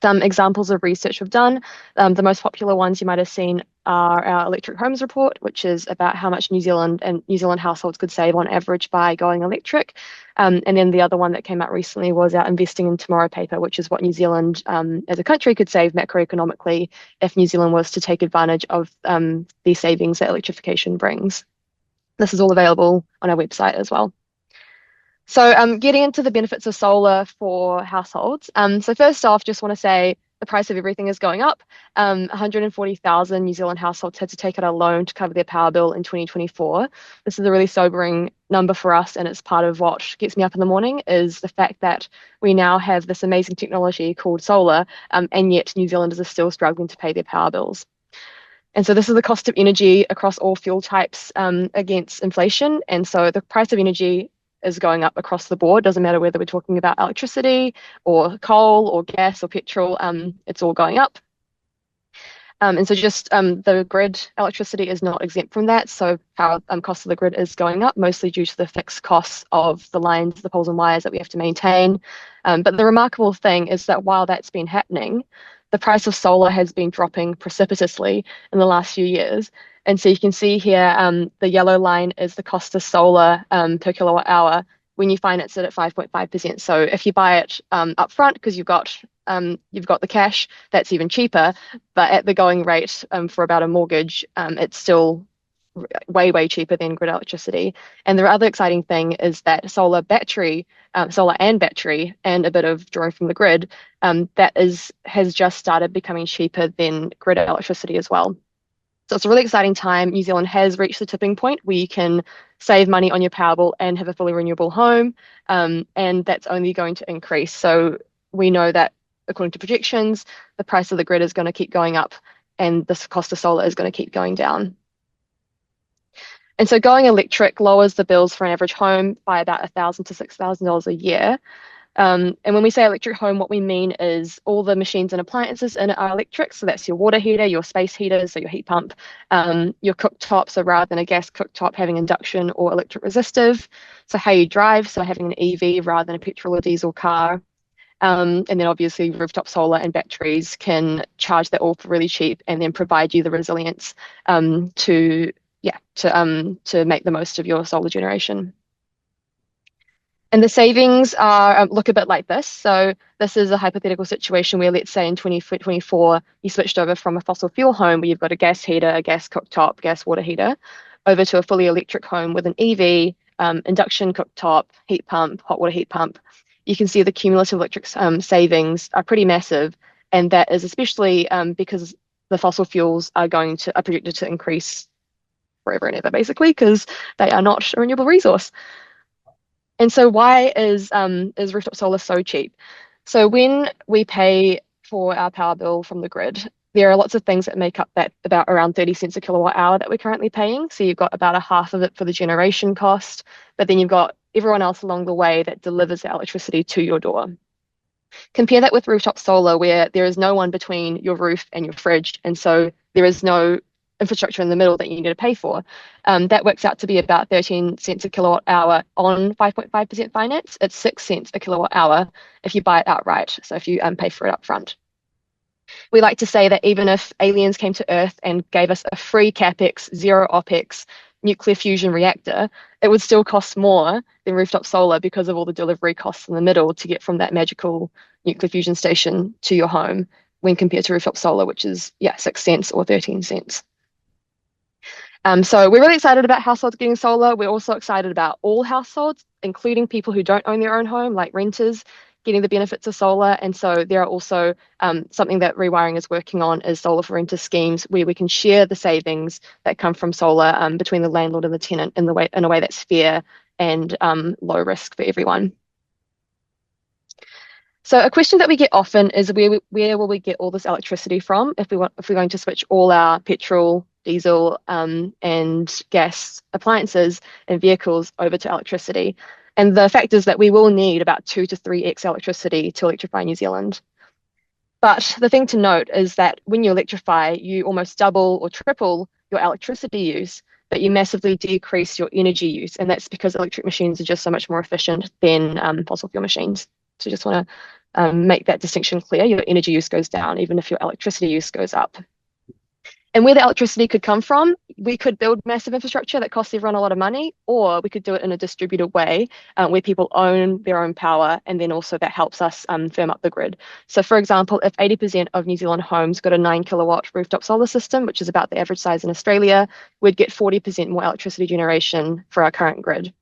Some examples of research we've done. The most popular ones you might have seen are our electric homes report, which is about how much New Zealand households could save on average by going electric. And then the other one that came out recently was our Investing in Tomorrow paper, which is what New Zealand as a country could save macroeconomically if New Zealand was to take advantage of the savings that electrification brings. This is all available on our website as well. So getting into the benefits of solar for households. So first off, just want to say the price of everything is going up. 140,000 New Zealand households had to take out a loan to cover their power bill in 2024. This is a really sobering number for us, and it's part of what gets me up in the morning, is the fact that we now have this amazing technology called solar, and yet New Zealanders are still struggling to pay their power bills. And so this is the cost of energy across all fuel types against inflation. And so the price of energy is going up across the board. Doesn't matter whether we're talking about electricity or coal or gas or petrol, it's all going up. And so just the grid electricity is not exempt from that. So power cost of the grid is going up, mostly due to the fixed costs of the lines, the poles and wires that we have to maintain. But the remarkable thing is that while that's been happening, the price of solar has been dropping precipitously in the last few years. And so you can see here, the yellow line is the cost of solar per kilowatt hour when you finance it at 5.5%. So if you buy it up front because you've got the cash, that's even cheaper. But at the going rate for about a mortgage, it's still way, way cheaper than grid electricity. And the other exciting thing is that solar and battery, and a bit of drawing from the grid, has just started becoming cheaper than grid electricity as well. So it's a really exciting time. New Zealand has reached the tipping point where you can save money on your power bill and have a fully renewable home, and that's only going to increase. So we know that according to projections, the price of the grid is going to keep going up and the cost of solar is going to keep going down. And so going electric lowers the bills for an average home by about $1,000 to $6,000 a year. And when we say electric home, what we mean is all the machines and appliances in it are electric. So that's your water heater, your space heaters, so your heat pump, your cooktop. So rather than a gas cooktop, having induction or electric resistive. So how you drive, so having an EV rather than a petrol or diesel car. And then obviously rooftop solar and batteries can charge that all for really cheap and then provide you the resilience to make the most of your solar generation. And the savings are look a bit like this. So this is a hypothetical situation where, let's say in 2024, you switched over from a fossil fuel home where you've got a gas heater, a gas cooktop, gas water heater, over to a fully electric home with an EV, induction cooktop, heat pump, hot water heat pump. You can see the cumulative electric savings are pretty massive. And that is especially because the fossil fuels are projected to increase forever and ever, basically, because they are not a renewable resource. And so why is rooftop solar so cheap? So when we pay for our power bill from the grid, there are lots of things that make up that about around 30 cents a kilowatt hour that we're currently paying. So you've got about a half of it for the generation cost, but then you've got everyone else along the way that delivers the electricity to your door. Compare that with rooftop solar, where there is no one between your roof and your fridge, and so there is no infrastructure in the middle that you need to pay for. That works out to be about 13 cents a kilowatt hour on 5.5% finance. It's 6 cents a kilowatt hour if you buy it outright, so if you pay for it up front. We like to say that even if aliens came to Earth and gave us a free CapEx, zero OpEx nuclear fusion reactor, it would still cost more than rooftop solar because of all the delivery costs in the middle to get from that magical nuclear fusion station to your home when compared to rooftop solar, which is 6 cents or 13 cents. So we're really excited about households getting solar. We're also excited about all households, including people who don't own their own home, like renters, getting the benefits of solar. And so there are also something that Rewiring is working on is solar for renter schemes, where we can share the savings that come from solar between the landlord and the tenant in a way that's fair and low risk for everyone. So a question that we get often is where will we get all this electricity from if we're going to switch all our petrol, diesel, and gas appliances and vehicles over to electricity? And the fact is that we will need about 2 to 3x electricity to electrify New Zealand. But the thing to note is that when you electrify, you almost double or triple your electricity use, but you massively decrease your energy use. And that's because electric machines are just so much more efficient than fossil fuel machines. So just want to make that distinction clear. Your energy use goes down, even if your electricity use goes up. And where the electricity could come from, we could build massive infrastructure that costs everyone a lot of money, or we could do it in a distributed way where people own their own power, and then also that helps us firm up the grid. So for example, if 80% of New Zealand homes got a 9 kilowatt rooftop solar system, which is about the average size in Australia, we'd get 40% more electricity generation for our current grid.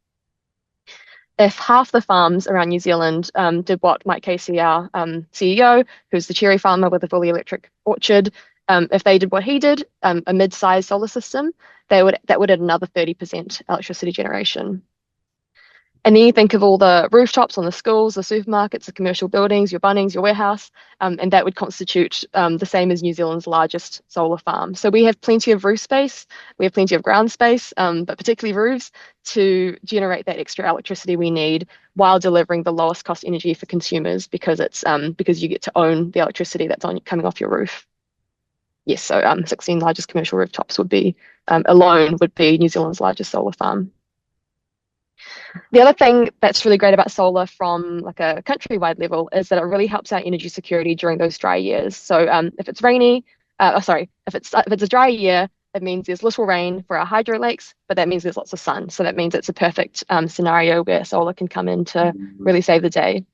If half the farms around New Zealand did what Mike Casey, our CEO, who's the cherry farmer with a fully electric orchard, if they did what he did, a mid-sized solar system, that would add another 30% electricity generation. And then you think of all the rooftops on the schools, the supermarkets, the commercial buildings, your Bunnings, your warehouse, and that would constitute the same as New Zealand's largest solar farm. So we have plenty of roof space, we have plenty of ground space, but particularly roofs, to generate that extra electricity we need while delivering the lowest cost energy for consumers, because it's because you get to own the electricity that's coming off your roof. yes, so 16 largest commercial rooftops would be alone would be New Zealand's largest solar farm. The other thing that's really great about solar from like a countrywide level is that it really helps our energy security during those dry years. So if it's rainy, if it's a dry year, it means there's little rain for our hydro lakes, but that means there's lots of sun. So that means it's a perfect scenario where solar can come in to really save the day.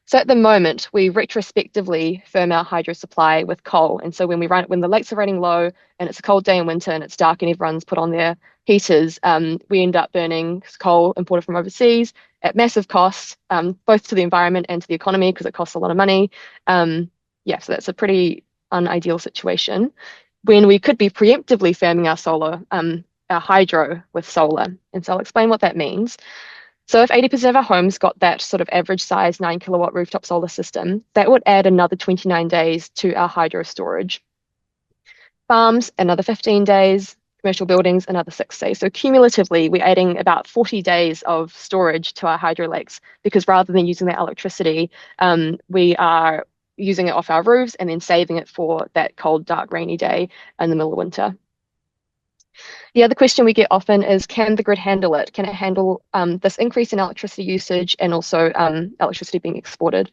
So at the moment, we retrospectively firm our hydro supply with coal. And so when the lakes are running low and it's a cold day in winter and it's dark and everyone's put on their heaters, we end up burning coal imported from overseas at massive cost, both to the environment and to the economy because it costs a lot of money. So that's a pretty unideal situation when we could be preemptively firming our hydro with solar. And so I'll explain what that means. So if 80% of our homes got that sort of average size 9 kilowatt rooftop solar system, that would add another 29 days to our hydro storage. Farms, another 15 days, commercial buildings, another 6 days. So cumulatively, we're adding about 40 days of storage to our hydro lakes because rather than using that electricity, we are using it off our roofs and then saving it for that cold, dark, rainy day in the middle of winter. The other question we get often is, can the grid handle it? Can it handle this increase in electricity usage and also electricity being exported?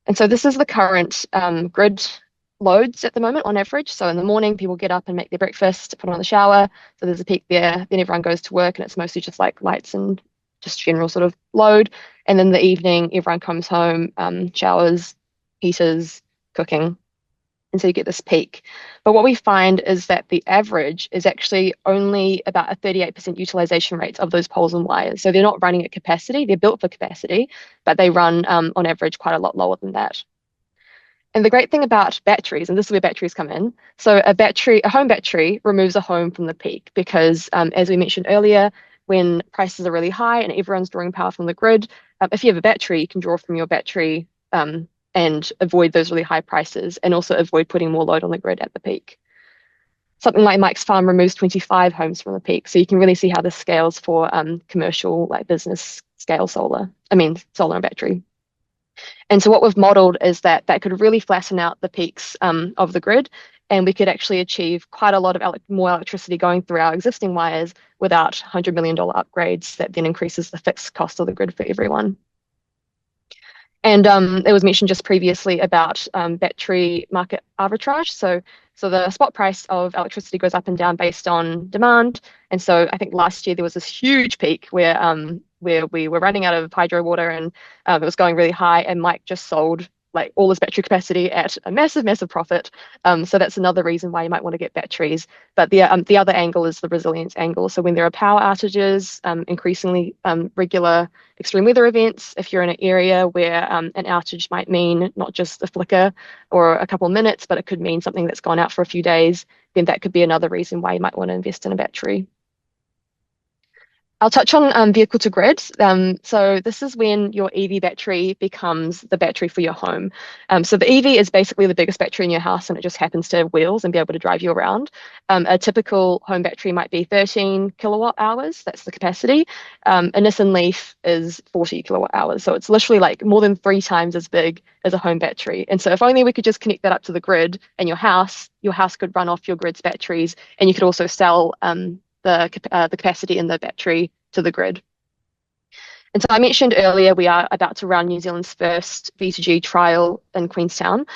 And so this is the current grid loads at the moment on average. So in the morning, people get up and make their breakfast, put on the shower. So there's a peak there. Then everyone goes to work and it's mostly just like lights and just general sort of load. And then the evening, everyone comes home, showers, heaters, cooking. And so you get this peak. But what we find is that the average is actually only about a 38% utilization rate of those poles and wires. So they're not running at capacity. They're built for capacity, but they run on average quite a lot lower than that. And the great thing about batteries, and this is where batteries come in. So a home battery removes a home from the peak because as we mentioned earlier, when prices are really high and everyone's drawing power from the grid, if you have a battery, you can draw from your battery and avoid those really high prices and also avoid putting more load on the grid at the peak. Something like Mike's farm removes 25 homes from the peak. So you can really see how this scales for commercial, like business scale solar and battery. And so what we've modeled is that could really flatten out the peaks of the grid, and we could actually achieve quite a lot of more electricity going through our existing wires without $100 million upgrades that then increases the fixed cost of the grid for everyone. And it was mentioned just previously about battery market arbitrage. So the spot price of electricity goes up and down based on demand. And so I think last year there was this huge peak where we were running out of hydro water and it was going really high. And Mike just sold like all his battery capacity at a massive, massive profit. So that's another reason why you might want to get batteries. But the other angle is the resilience angle. So when there are power outages, increasingly regular extreme weather events, if you're in an area where an outage might mean not just a flicker or a couple of minutes, but it could mean something that's gone out for a few days, then that could be another reason why you might want to invest in a battery. I'll touch on vehicle to grid. So this is when your EV battery becomes the battery for your home. So the EV is basically the biggest battery in your house and it just happens to have wheels and be able to drive you around. A typical home battery might be 13 kilowatt hours. That's the capacity. A Nissan Leaf is 40 kilowatt hours. So it's literally like more than 3 times as big as a home battery. And so if only we could just connect that up to the grid and your house could run off your grid's batteries, and you could also sell the capacity in the battery to the grid. And so I mentioned earlier we are about to run New Zealand's first V2G trial in Queenstown.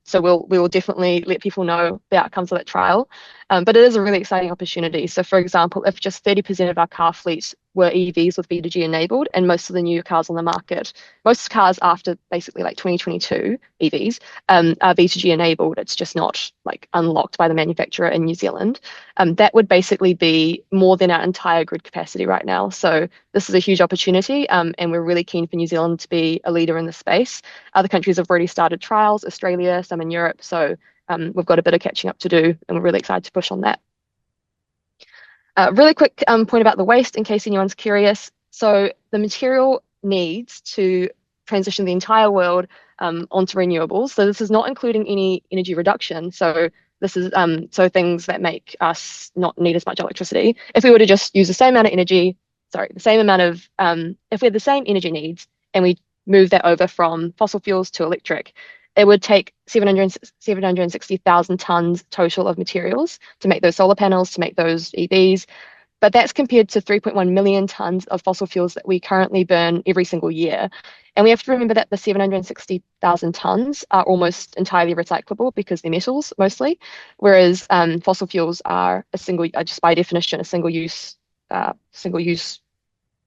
So we will definitely let people know the outcomes of that trial. But it is a really exciting opportunity. So for example, if just 30% of our car fleet were EVs with V2G enabled, and most of the new cars on the market, most cars after basically like 2022 EVs are V2G enabled. It's just not like unlocked by the manufacturer in New Zealand. That would basically be more than our entire grid capacity right now. So this is a huge opportunity, and we're really keen for New Zealand to be a leader in the space. Other countries have already started trials, Australia, some in Europe. So we've got a bit of catching up to do, and we're really excited to push on that. Really quick point about the waste, in case anyone's curious. So the material needs to transition the entire world onto renewables. So this is not including any energy reduction. So this is so things that make us not need as much electricity. If we were to just use the same amount of energy, if we had the same energy needs and we move that over from fossil fuels to electric, It would take 760,000 tons total of materials to make those solar panels, to make those EVs. But that's compared to 3.1 million tons of fossil fuels that we currently burn every single year. And we have to remember that the 760,000 tons are almost entirely recyclable because they're metals mostly, whereas fossil fuels are just by definition, a single-use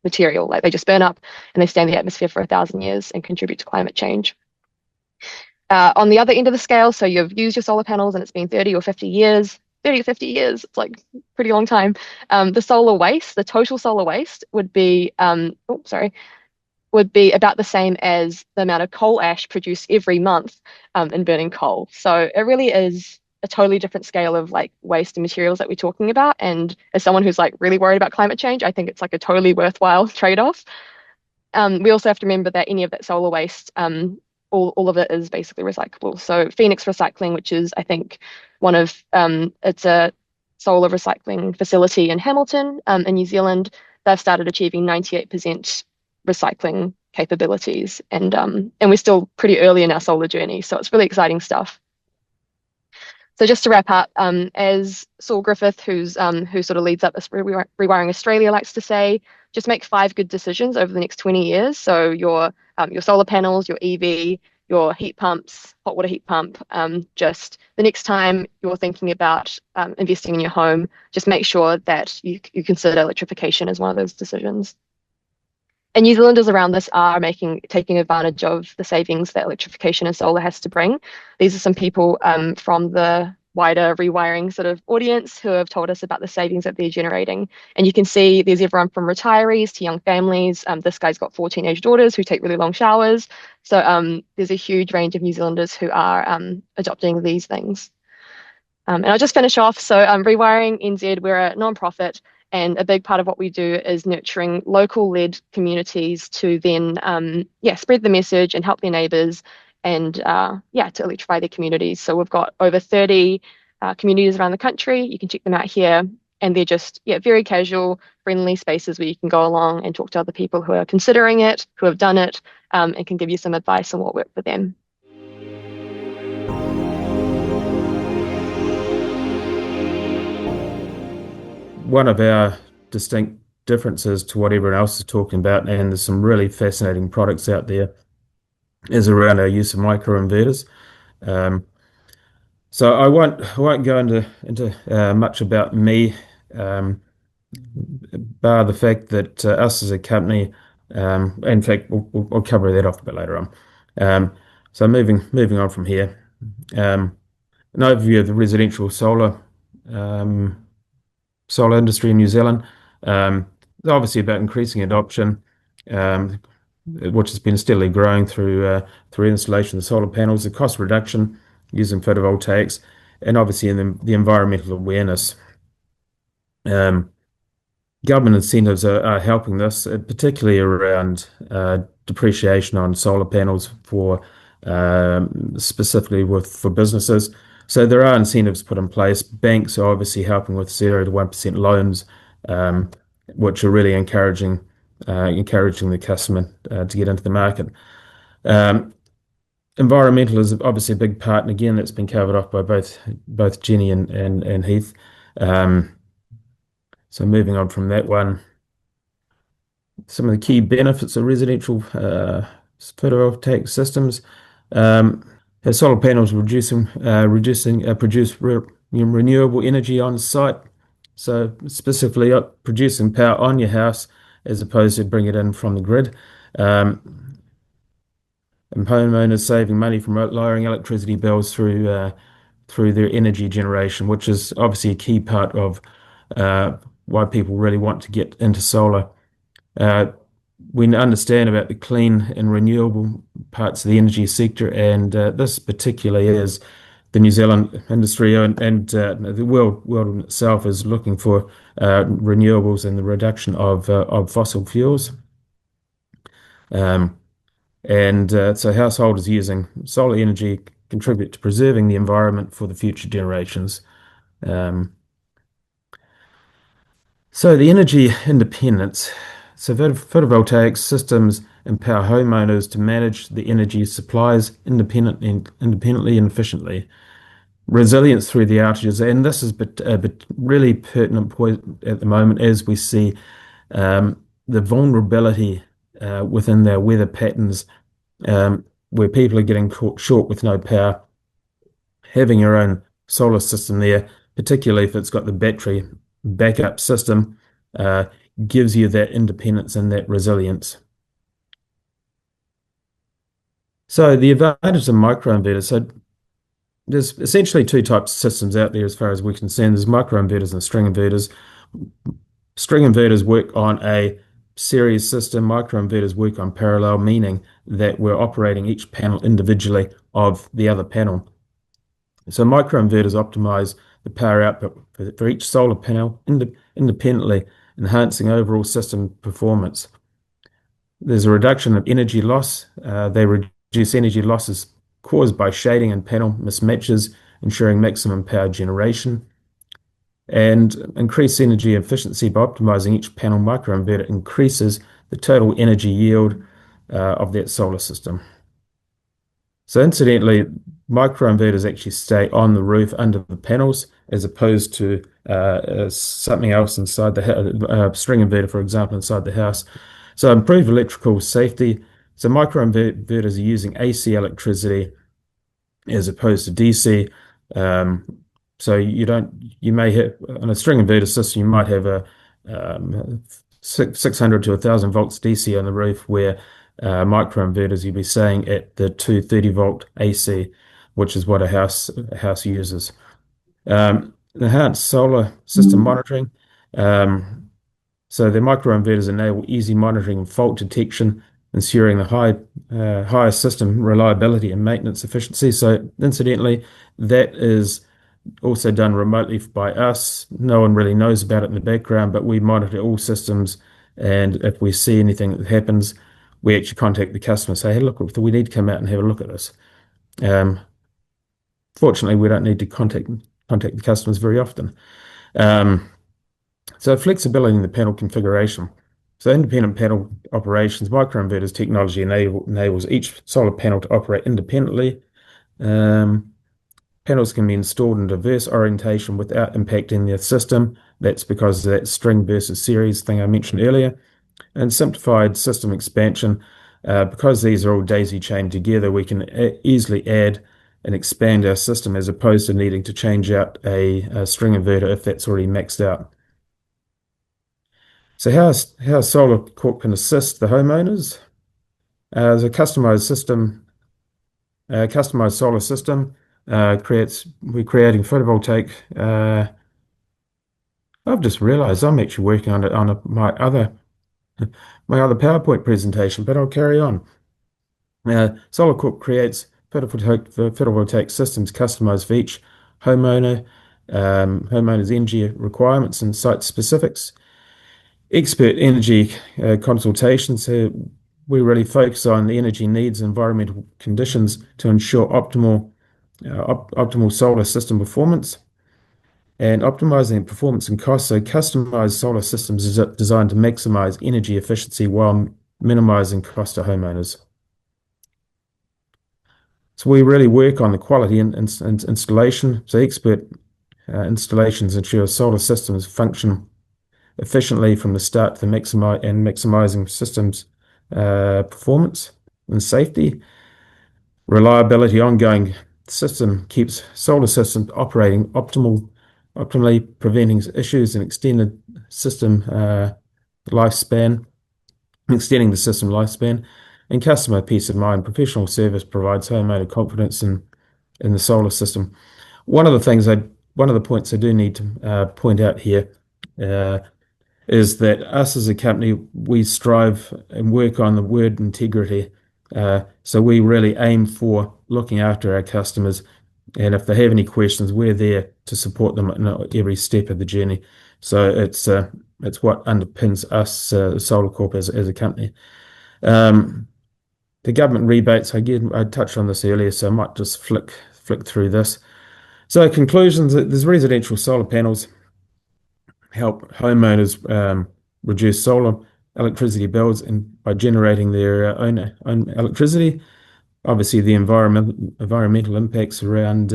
material. Like they just burn up and they stay in the atmosphere for 1,000 years and contribute to climate change. On the other end of the scale, so you've used your solar panels and it's been 30 or 50 years. 30 or 50 years, it's like a pretty long time. The solar waste, the total solar waste would be about the same as the amount of coal ash produced every month in burning coal. So it really is a totally different scale of like waste and materials that we're talking about. And as someone who's like really worried about climate change, I think it's like a totally worthwhile trade-off. We also have to remember that any of that solar waste, all of it is basically recyclable. So Phoenix Recycling, which is I think it's a solar recycling facility in Hamilton, in New Zealand. They've started achieving 98% recycling capabilities, and we're still pretty early in our solar journey, so it's really exciting stuff. So just to wrap up, as Saul Griffith, who sort of leads up Rewiring Australia, likes to say, just make 5 good decisions over the next 20 years. So your solar panels, your EV, your heat pumps, hot water heat pump. Just the next time you're thinking about investing in your home, just make sure that you consider electrification as one of those decisions. And New Zealanders around this are taking advantage of the savings that electrification and solar has to bring. These are some people from the wider rewiring sort of audience who have told us about the savings that they're generating. And you can see there's everyone from retirees to young families. This guy's got 4 teenage daughters who take really long showers. So there's a huge range of New Zealanders who are adopting these things. And I'll just finish off. So Rewiring NZ, we're a non-profit. And a big part of what we do is nurturing local-led communities to then, spread the message and help their neighbours and, to electrify their communities. So we've got over 30 communities around the country. You can check them out here. And they're just, very casual, friendly spaces where you can go along and talk to other people who are considering it, who have done it, and can give you some advice on what worked for them. One of our distinct differences to what everyone else is talking about, and there's some really fascinating products out there, is around our use of microinverters. So I won't go into much about me, bar the fact that us as a company, in fact, we'll cover that off a bit later on. So moving on from here, an overview of the residential solar industry in New Zealand. Obviously about increasing adoption, which has been steadily growing through installation of solar panels, the cost reduction using photovoltaics, and obviously in the environmental awareness. Government incentives are helping this, particularly around depreciation on solar panels for specifically for businesses. So there are incentives put in place. Banks are obviously helping with 0 to 1% loans, which are really encouraging the customer to get into the market. Environmental is obviously a big part, and again, that's been covered off by both Jenny and Heath. So moving on from that one, some of the key benefits of residential photovoltaic systems. Solar panels produce renewable energy on site, so specifically producing power on your house as opposed to bring it in from the grid. And homeowners saving money from lowering electricity bills through their energy generation, which is obviously a key part of why people really want to get into solar. We understand about the clean and renewable parts of the energy sector, and this particularly is the New Zealand industry and the world in itself is looking for renewables and the reduction of fossil fuels. So householders using solar energy contribute to preserving the environment for the future generations. So the energy independence. So photovoltaic systems empower homeowners to manage the energy supplies independently and efficiently. Resilience through the outages, and this is a really pertinent point at the moment as we see the vulnerability within their weather patterns, where people are getting caught short with no power. Having your own solar system there, particularly if it's got the battery backup system, gives you that independence and that resilience. So the advantage of microinverters. So there's essentially two types of systems out there as far as we're concerned. There's microinverters and string inverters. String inverters work on a series system. Microinverters work on parallel, meaning that we're operating each panel individually of the other panel. So microinverters optimize the power output for each solar panel independently, enhancing overall system performance. There's a reduction of energy loss. They reduce energy losses caused by shading and panel mismatches, ensuring maximum power generation, and increase energy efficiency by optimizing each panel. Microinverter increases the total energy yield of that solar system. So incidentally, microinverters actually stay on the roof under the panels as opposed to something else inside the string inverter, for example, inside the house. So improved electrical safety. So microinverters are using AC electricity as opposed to DC. So you may have, on a string inverter system, you might have a 600 to 1,000 volts DC on the roof, where microinverters you'll be saying at the 230 volt AC, which is what a house uses. Enhanced solar system monitoring. So the microinverters enable easy monitoring and fault detection, ensuring the higher system reliability and maintenance efficiency. So incidentally, that is also done remotely by us. No one really knows about it in the background, but we monitor all systems, and if we see anything that happens, we actually contact the customer and say, hey, look, we need to come out and have a look at this. Fortunately, we don't need to contact the customers very often. So flexibility in the panel configuration. So independent panel operations, microinverters technology enables each solar panel to operate independently. Panels can be installed in diverse orientation without impacting their system. That's because of that string versus series thing I mentioned earlier. And simplified system expansion. Because these are all daisy chained together, we can easily add and expand our system as opposed to needing to change out a string inverter if that's already maxed out. So how Solar Corp can assist the homeowners? As a customized solar system, we're creating photovoltaic. I've just realized I'm actually working on it on my other PowerPoint presentation, but I'll carry on. Solar Corp creates photovoltaic systems customized for each homeowner's energy requirements and site specifics. Expert energy consultations. We really focus on the energy needs and environmental conditions to ensure optimal solar system performance, and optimizing performance and cost. So customized solar systems is designed to maximize energy efficiency while minimizing cost to homeowners. So we really work on the quality and installation. So expert installations ensure solar systems function efficiently from the start to maximizing systems performance and safety. Reliability. Ongoing system keeps solar systems operating optimally, preventing issues and extending the system lifespan. And customer peace of mind. Professional service provides homeowner confidence in the solar system. One of the points I do need to point out here is that us as a company, we strive and work on the word integrity. So we really aim for looking after our customers, and if they have any questions, we're there to support them at every step of the journey. So it's what underpins us, Solar Corp, as a company. The government rebates, again, I touched on this earlier, so I might just flick through this. So conclusions: there's residential solar panels help homeowners reduce solar electricity bills and by generating their own electricity. Obviously, the environmental impacts around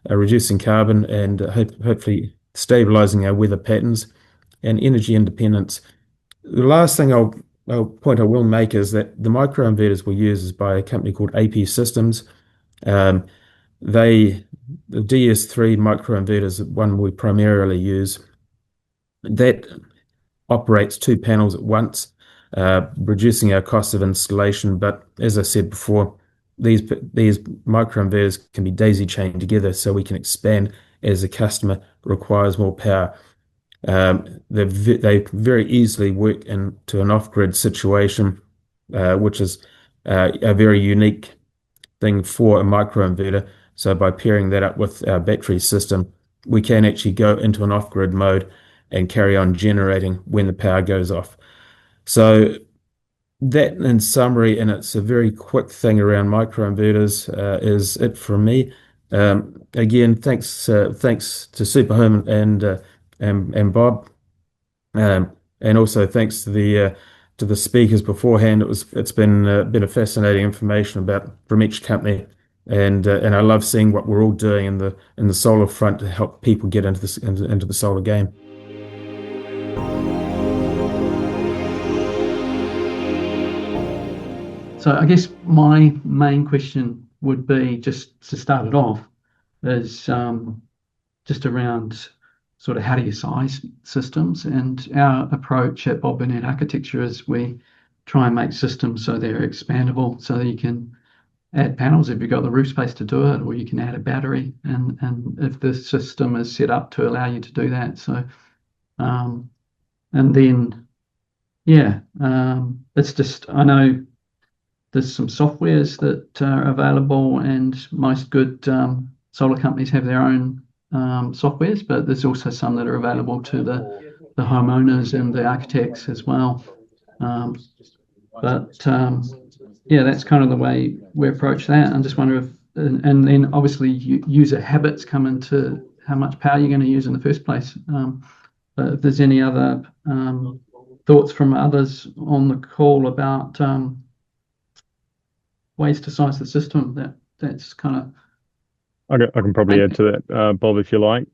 reducing carbon and hopefully stabilizing our weather patterns and energy independence. The last thing I will make is that the microinverters we use is by a company called AP Systems. Um, the DS3 microinverters, one we primarily use, that operates two panels at once, reducing our cost of installation. But as I said before, these microinverters can be daisy chained together, so we can expand as the customer requires more power. They very easily work into an off-grid situation, which is a very unique thing for a microinverter. So by pairing that up with our battery system, we can actually go into an off-grid mode and carry on generating when the power goes off. So that, in summary, and it's a very quick thing around microinverters, is it from me. Again, thanks to Superhome and Bob, and also thanks to the speakers beforehand. It's been a fascinating information from each company, and I love seeing what we're all doing in the solar front to help people get into the solar game. So I guess my main question would be, just to start it off, is just around sort of how do you size systems, and our approach at Bob Burnett Architecture is we try and make systems so they're expandable, so that you can add panels if you've got the roof space to do it, or you can add a battery, and if the system is set up to allow you to do that. So and then it's just, I know there's some softwares that are available, and most good solar companies have their own softwares, but there's also some that are available to the homeowners and the architects as well. That's kind of the way we approach that. I just wonder if, and then obviously user habits come into how much power you're going to use in the first place. But if there's any other thoughts from others on the call about ways to size the system, that's kind of. I can probably add to that, Bob, if you like.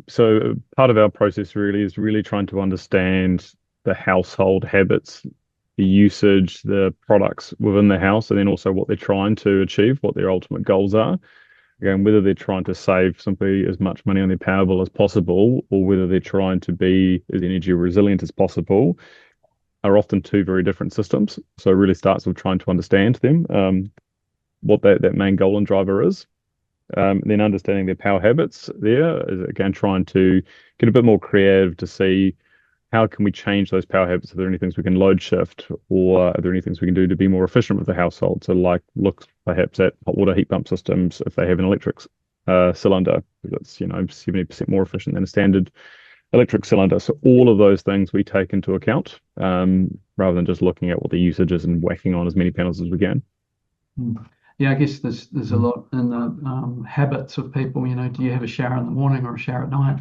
So part of our process really is trying to understand the household habits, the usage, the products within the house, and then also what they're trying to achieve, what their ultimate goals are. Again, whether they're trying to save simply as much money on their power bill as possible, or whether they're trying to be as energy resilient as possible, are often two very different systems. So it really starts with trying to understand them, what that main goal and driver is. Then understanding their power habits there is, again, trying to get a bit more creative to see how can we change those power habits. Are there any things we can load shift, or are there any things we can do to be more efficient with the household? So like look perhaps at hot water heat pump systems if they have an electric cylinder, that's 70% more efficient than a standard electric cylinder. So all of those things we take into account, rather than just looking at what the usage is and whacking on as many panels as we can. Yeah, I guess there's a lot in the habits of people. Do you have a shower in the morning or a shower at night,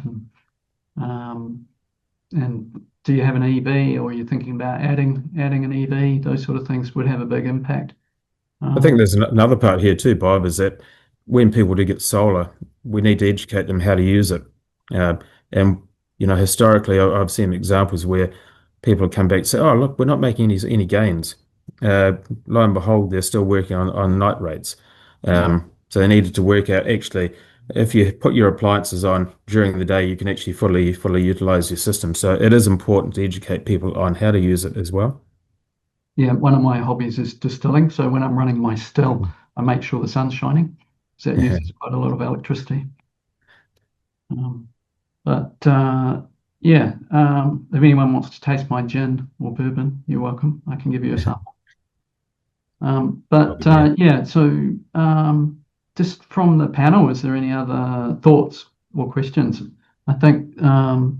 and do you have an EV, or are you thinking about adding an EV? Those sort of things would have a big impact. I think there's another part here too, Bob, is that when people do get solar, we need to educate them how to use it. And historically, I've seen examples where people come back and say, "Oh, look, we're not making any gains." Lo and behold, they're still working on night rates. So they needed to work out, actually, if you put your appliances on during the day, you can actually fully utilize your system. So it is important to educate people on how to use it as well. Yeah, one of my hobbies is distilling. So when I'm running my still, I make sure the sun's shining. So it uses quite a lot of electricity. If anyone wants to taste my gin or bourbon, you're welcome. I can give you a sample. Just from the panel, is there any other thoughts or questions? I think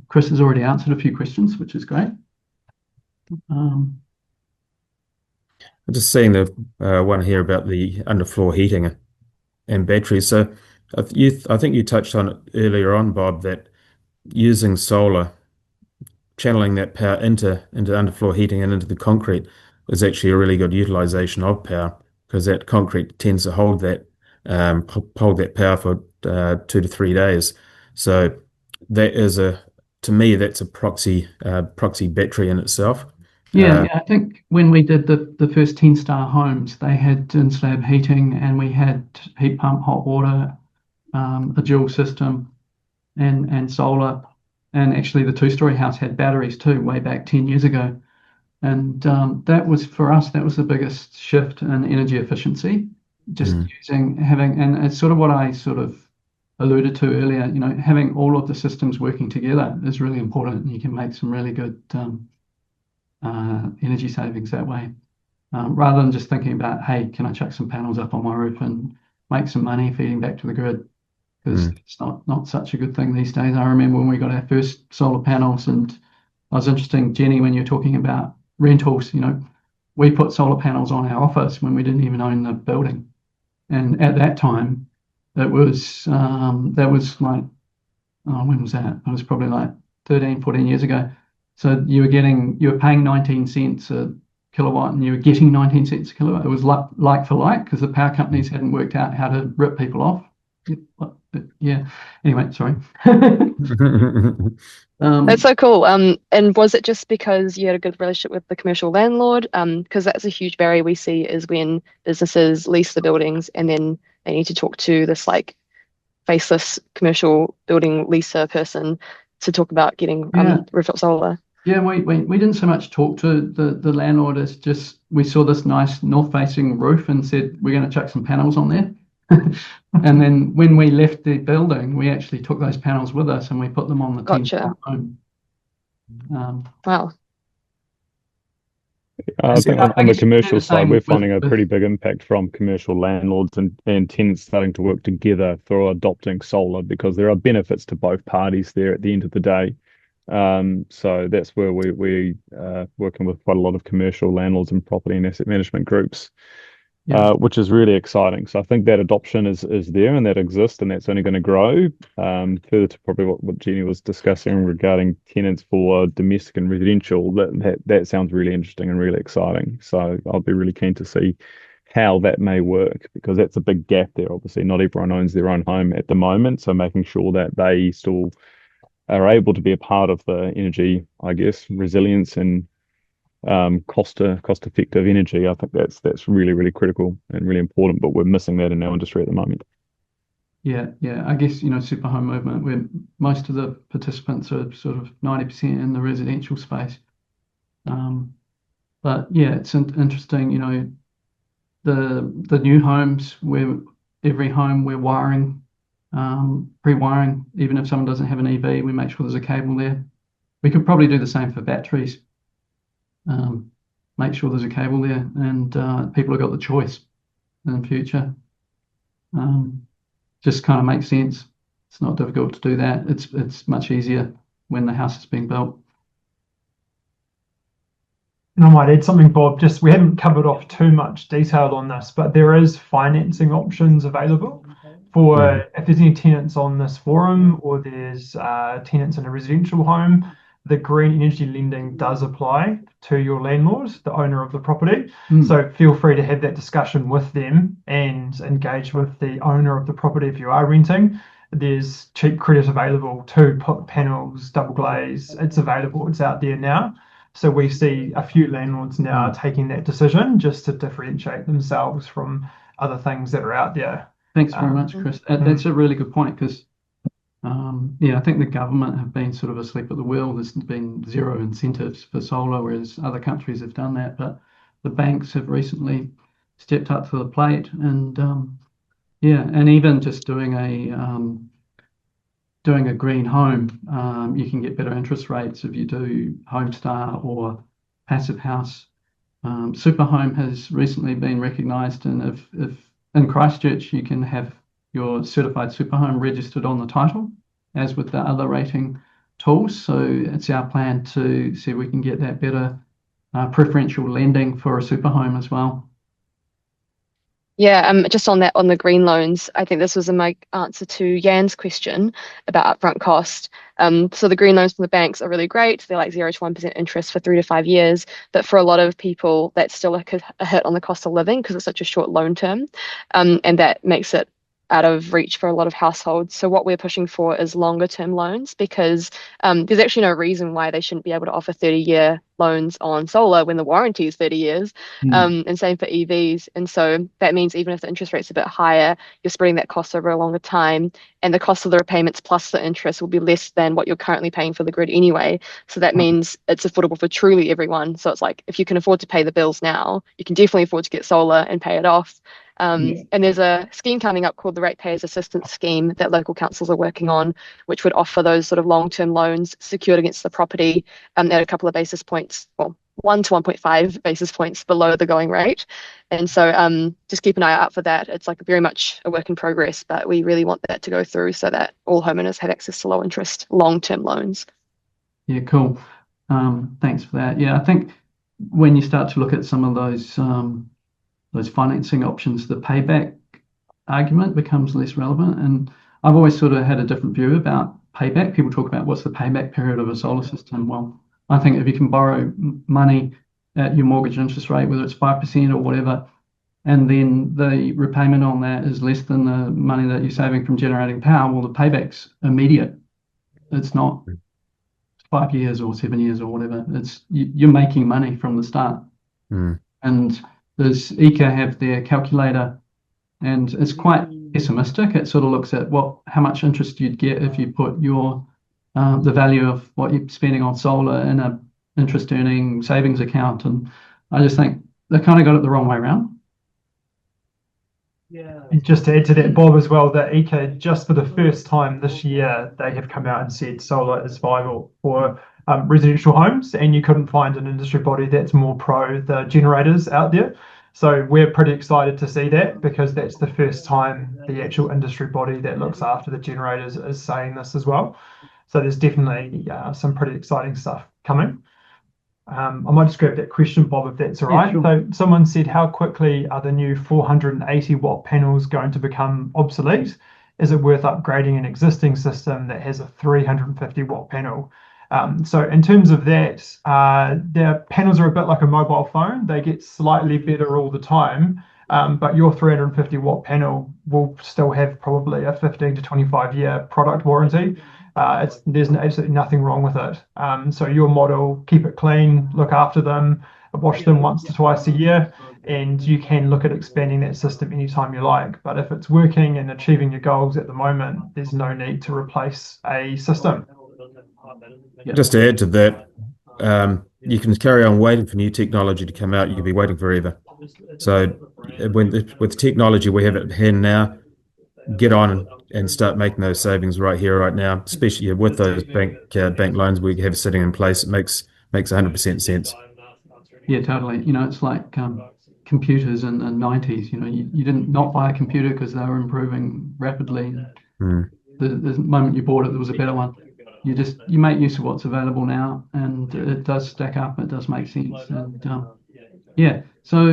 Chris has already answered a few questions, which is great. I'm just seeing the one here about the underfloor heating and batteries. So I think you touched on it earlier on, Bob, that using solar channeling that power into underfloor heating and into the concrete is actually a really good utilization of power, because that concrete tends to hold that power for 2 to 3 days. So that is to me, that's a proxy battery in itself. Yeah, I think when we did the first 10-star homes, they had in-slab heating, and we had heat pump, hot water, a dual system, and solar. And actually, the two-story house had batteries too, way back 10 years ago. And that was, for us, that was the biggest shift in energy efficiency. Just and it's sort of what I sort of alluded to earlier. Having all of the systems working together is really important, and you can make some really good energy savings that way, rather than just thinking about, hey, can I chuck some panels up on my roof and make some money feeding back to the grid? Because it's not such a good thing these days. I remember when we got our first solar panels, and I was interesting, Jenny, when you're talking about rentals, we put solar panels on our office when we didn't even own the building. And at that time, that was like, when was that? It was probably like 13, 14 years ago. So you were paying 19 cents a kilowatt, and you were getting 19 cents a kilowatt. It was like for like, because the power companies hadn't worked out how to rip people off. Yeah. Anyway, sorry. That's so cool. And was it just because you had a good relationship with the commercial landlord? Because that's a huge barrier we see, is when businesses lease the buildings and then they need to talk to this like faceless commercial building leaser person to talk about getting rooftop solar. Yeah, we didn't so much talk to the landlord as just we saw this nice north-facing roof and said, we're going to chuck some panels on there. And then when we left the building, we actually took those panels with us and we put them on the Gotcha. home. Wow. I think on the commercial side, we're finding a with pretty big impact from commercial landlords and tenants starting to work together for adopting solar, because there are benefits to both parties there at the end of the day. So that's where we working with quite a lot of commercial landlords and property and asset management groups, which is really exciting. So I think that adoption is there and that exists, and that's only going to grow. Further to probably what Jenny was discussing regarding tenants for domestic and residential, that sounds really interesting and really exciting. So I'll be really keen to see how that may work, because that's a big gap there. Obviously, not everyone owns their own home at the moment, so making sure that they still are able to be a part of the energy, I guess, resilience and cost effective energy. I think that's really, really critical and really important, but we're missing that in our industry at the moment. Yeah. I guess, Superhome Movement, where most of the participants are sort of 90% in the residential space. But yeah, it's interesting, the new homes, where every home we're wiring, pre-wiring, even if someone doesn't have an EV, we make sure there's a cable there. We could probably do the same for batteries. Make sure there's a cable there, and people have got the choice in the future. Just kind of makes sense. It's not difficult to do that. It's much easier when the house is being built. And I might add something, Bob. Just we haven't covered off too much detail on this, but there is financing options available for if there's any tenants on this forum, or there's tenants in a residential home. The green energy lending does apply to your landlord, the owner of the property. So feel free to have that discussion with them and engage with the owner of the property if you are renting. There's cheap credit available to put panels, double glaze. It's available. It's out there now. So we see a few landlords now taking that decision just to differentiate themselves from other things that are out there. Thanks very much, Chris. That's a really good point, because I think the government have been sort of asleep at the wheel. There's been zero incentives for solar, whereas other countries have done that. But the banks have recently stepped up to the plate, and and even just doing a green home, you can get better interest rates if you do Homestar or Passive House. Superhome has recently been recognised, and if in Christchurch you can have your certified superhome registered on the title, as with the other rating tools. So it's our plan to see if we can get that better preferential lending for a superhome as well. Yeah, just on that, on the green loans, I think this was in my answer to Jan's question about upfront cost. So the green loans from the banks are really great. They're like 0 to 1% interest for 3 to 5 years. But for a lot of people, that's still like a hit on the cost of living because it's such a short loan term. And that makes it out of reach for a lot of households. So what we're pushing for is longer term loans because there's actually no reason why they shouldn't be able to offer 30-year loans on solar when the warranty is 30 years. And same for EVs. And so that means even if the interest rate's a bit higher, you're spreading that cost over a longer time, and the cost of the repayments plus the interest will be less than what you're currently paying for the grid anyway. So that means it's affordable for truly everyone. So it's like if you can afford to pay the bills now, you can definitely afford to get solar and pay it off. And there's a scheme coming up called the Ratepayers Assistance Scheme that local councils are working on, which would offer those sort of long-term loans secured against the property at a couple of basis points, well, 1 to 1.5 basis points below the going rate. And so just keep an eye out for that. It's like very much a work in progress, but we really want that to go through so that all homeowners have access to low interest long-term loans. Yeah, cool. Thanks for that. Yeah, I think when you start to look at some of those financing options, the payback argument becomes less relevant. And I've always sort of had a different view about payback. People talk about what's the payback period of a solar system. Well, I think if you can borrow money at your mortgage interest rate, whether it's 5% or whatever, and then the repayment on that is less than the money that you're saving from generating power, well, the payback's immediate. It's not 5 years or 7 years or whatever. You're making money from the start. And does ECA have their calculator, and it's quite pessimistic. It sort of looks at how much interest you'd get if you put your the value of what you're spending on solar in a interest earning savings account, and I just think they kind of got it the wrong way around. And just to add to that, Bob, as well, that ECA, just for the first time this year, they have come out and said solar is viable for residential homes, and you couldn't find an industry body that's more pro the generators out there. So we're pretty excited to see that because that's the first time the actual industry body that looks after the generators is saying this as well. So there's definitely some pretty exciting stuff coming. I might just grab that question, Bob, if that's all right. Sure. So someone said, how quickly are the new 480 watt panels going to become obsolete? Is it worth upgrading an existing system that has a 350 watt panel? So in terms of that, the panels are a bit like a mobile phone. They get slightly better all the time, but your 350 watt panel will still have probably a 15 to 25 year product warranty. There's absolutely nothing wrong with it. So your model, keep it clean, look after them, wash them once to twice a year, and you can look at expanding that system anytime you like. But if it's working and achieving your goals at the moment, there's no need to replace a system. Just to add to that, you can carry on waiting for new technology to come out. You could be waiting forever. So with the technology we have at hand now, get on and start making those savings right here, right now, especially with those bank loans we have sitting in place. It makes 100% sense. Yeah, totally. It's like computers in the 90s. You didn't not buy a computer because they were improving rapidly. The moment you bought it, there was a better one. You make use of what's available now, and it does stack up. It does make sense. And yeah, so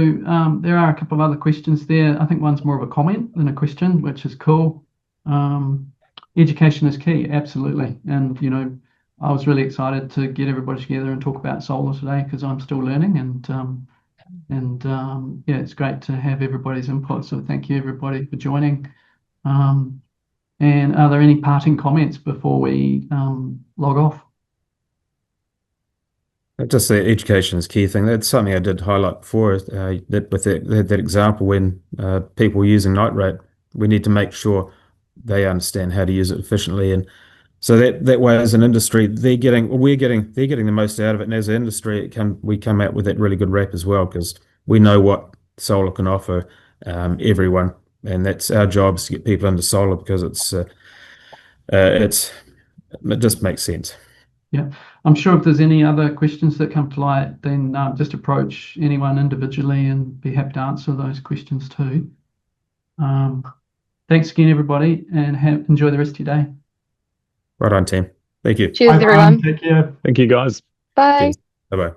there are a couple of other questions there. I think one's more of a comment than a question, which is cool. Education is key, absolutely. And I was really excited to get everybody together and talk about solar today because I'm still learning, and yeah, it's great to have everybody's input. So thank you everybody for joining. And are there any parting comments before we log off? Just the education is key thing. That's something I did highlight before. That with that example, when people are using night rate, we need to make sure they understand how to use it efficiently, and so that way, as an industry, they're getting the most out of it. And as an industry, we come out with that really good rep as well because we know what solar can offer everyone, and that's our job is to get people into solar because it just makes sense. Yeah, I'm sure if there's any other questions that come to light, then just approach anyone individually and be happy to answer those questions too. Thanks again, everybody, and enjoy the rest of your day. Right on, team. Thank you. Cheers, everyone. Take care. Thank you, guys. Bye. Bye-bye.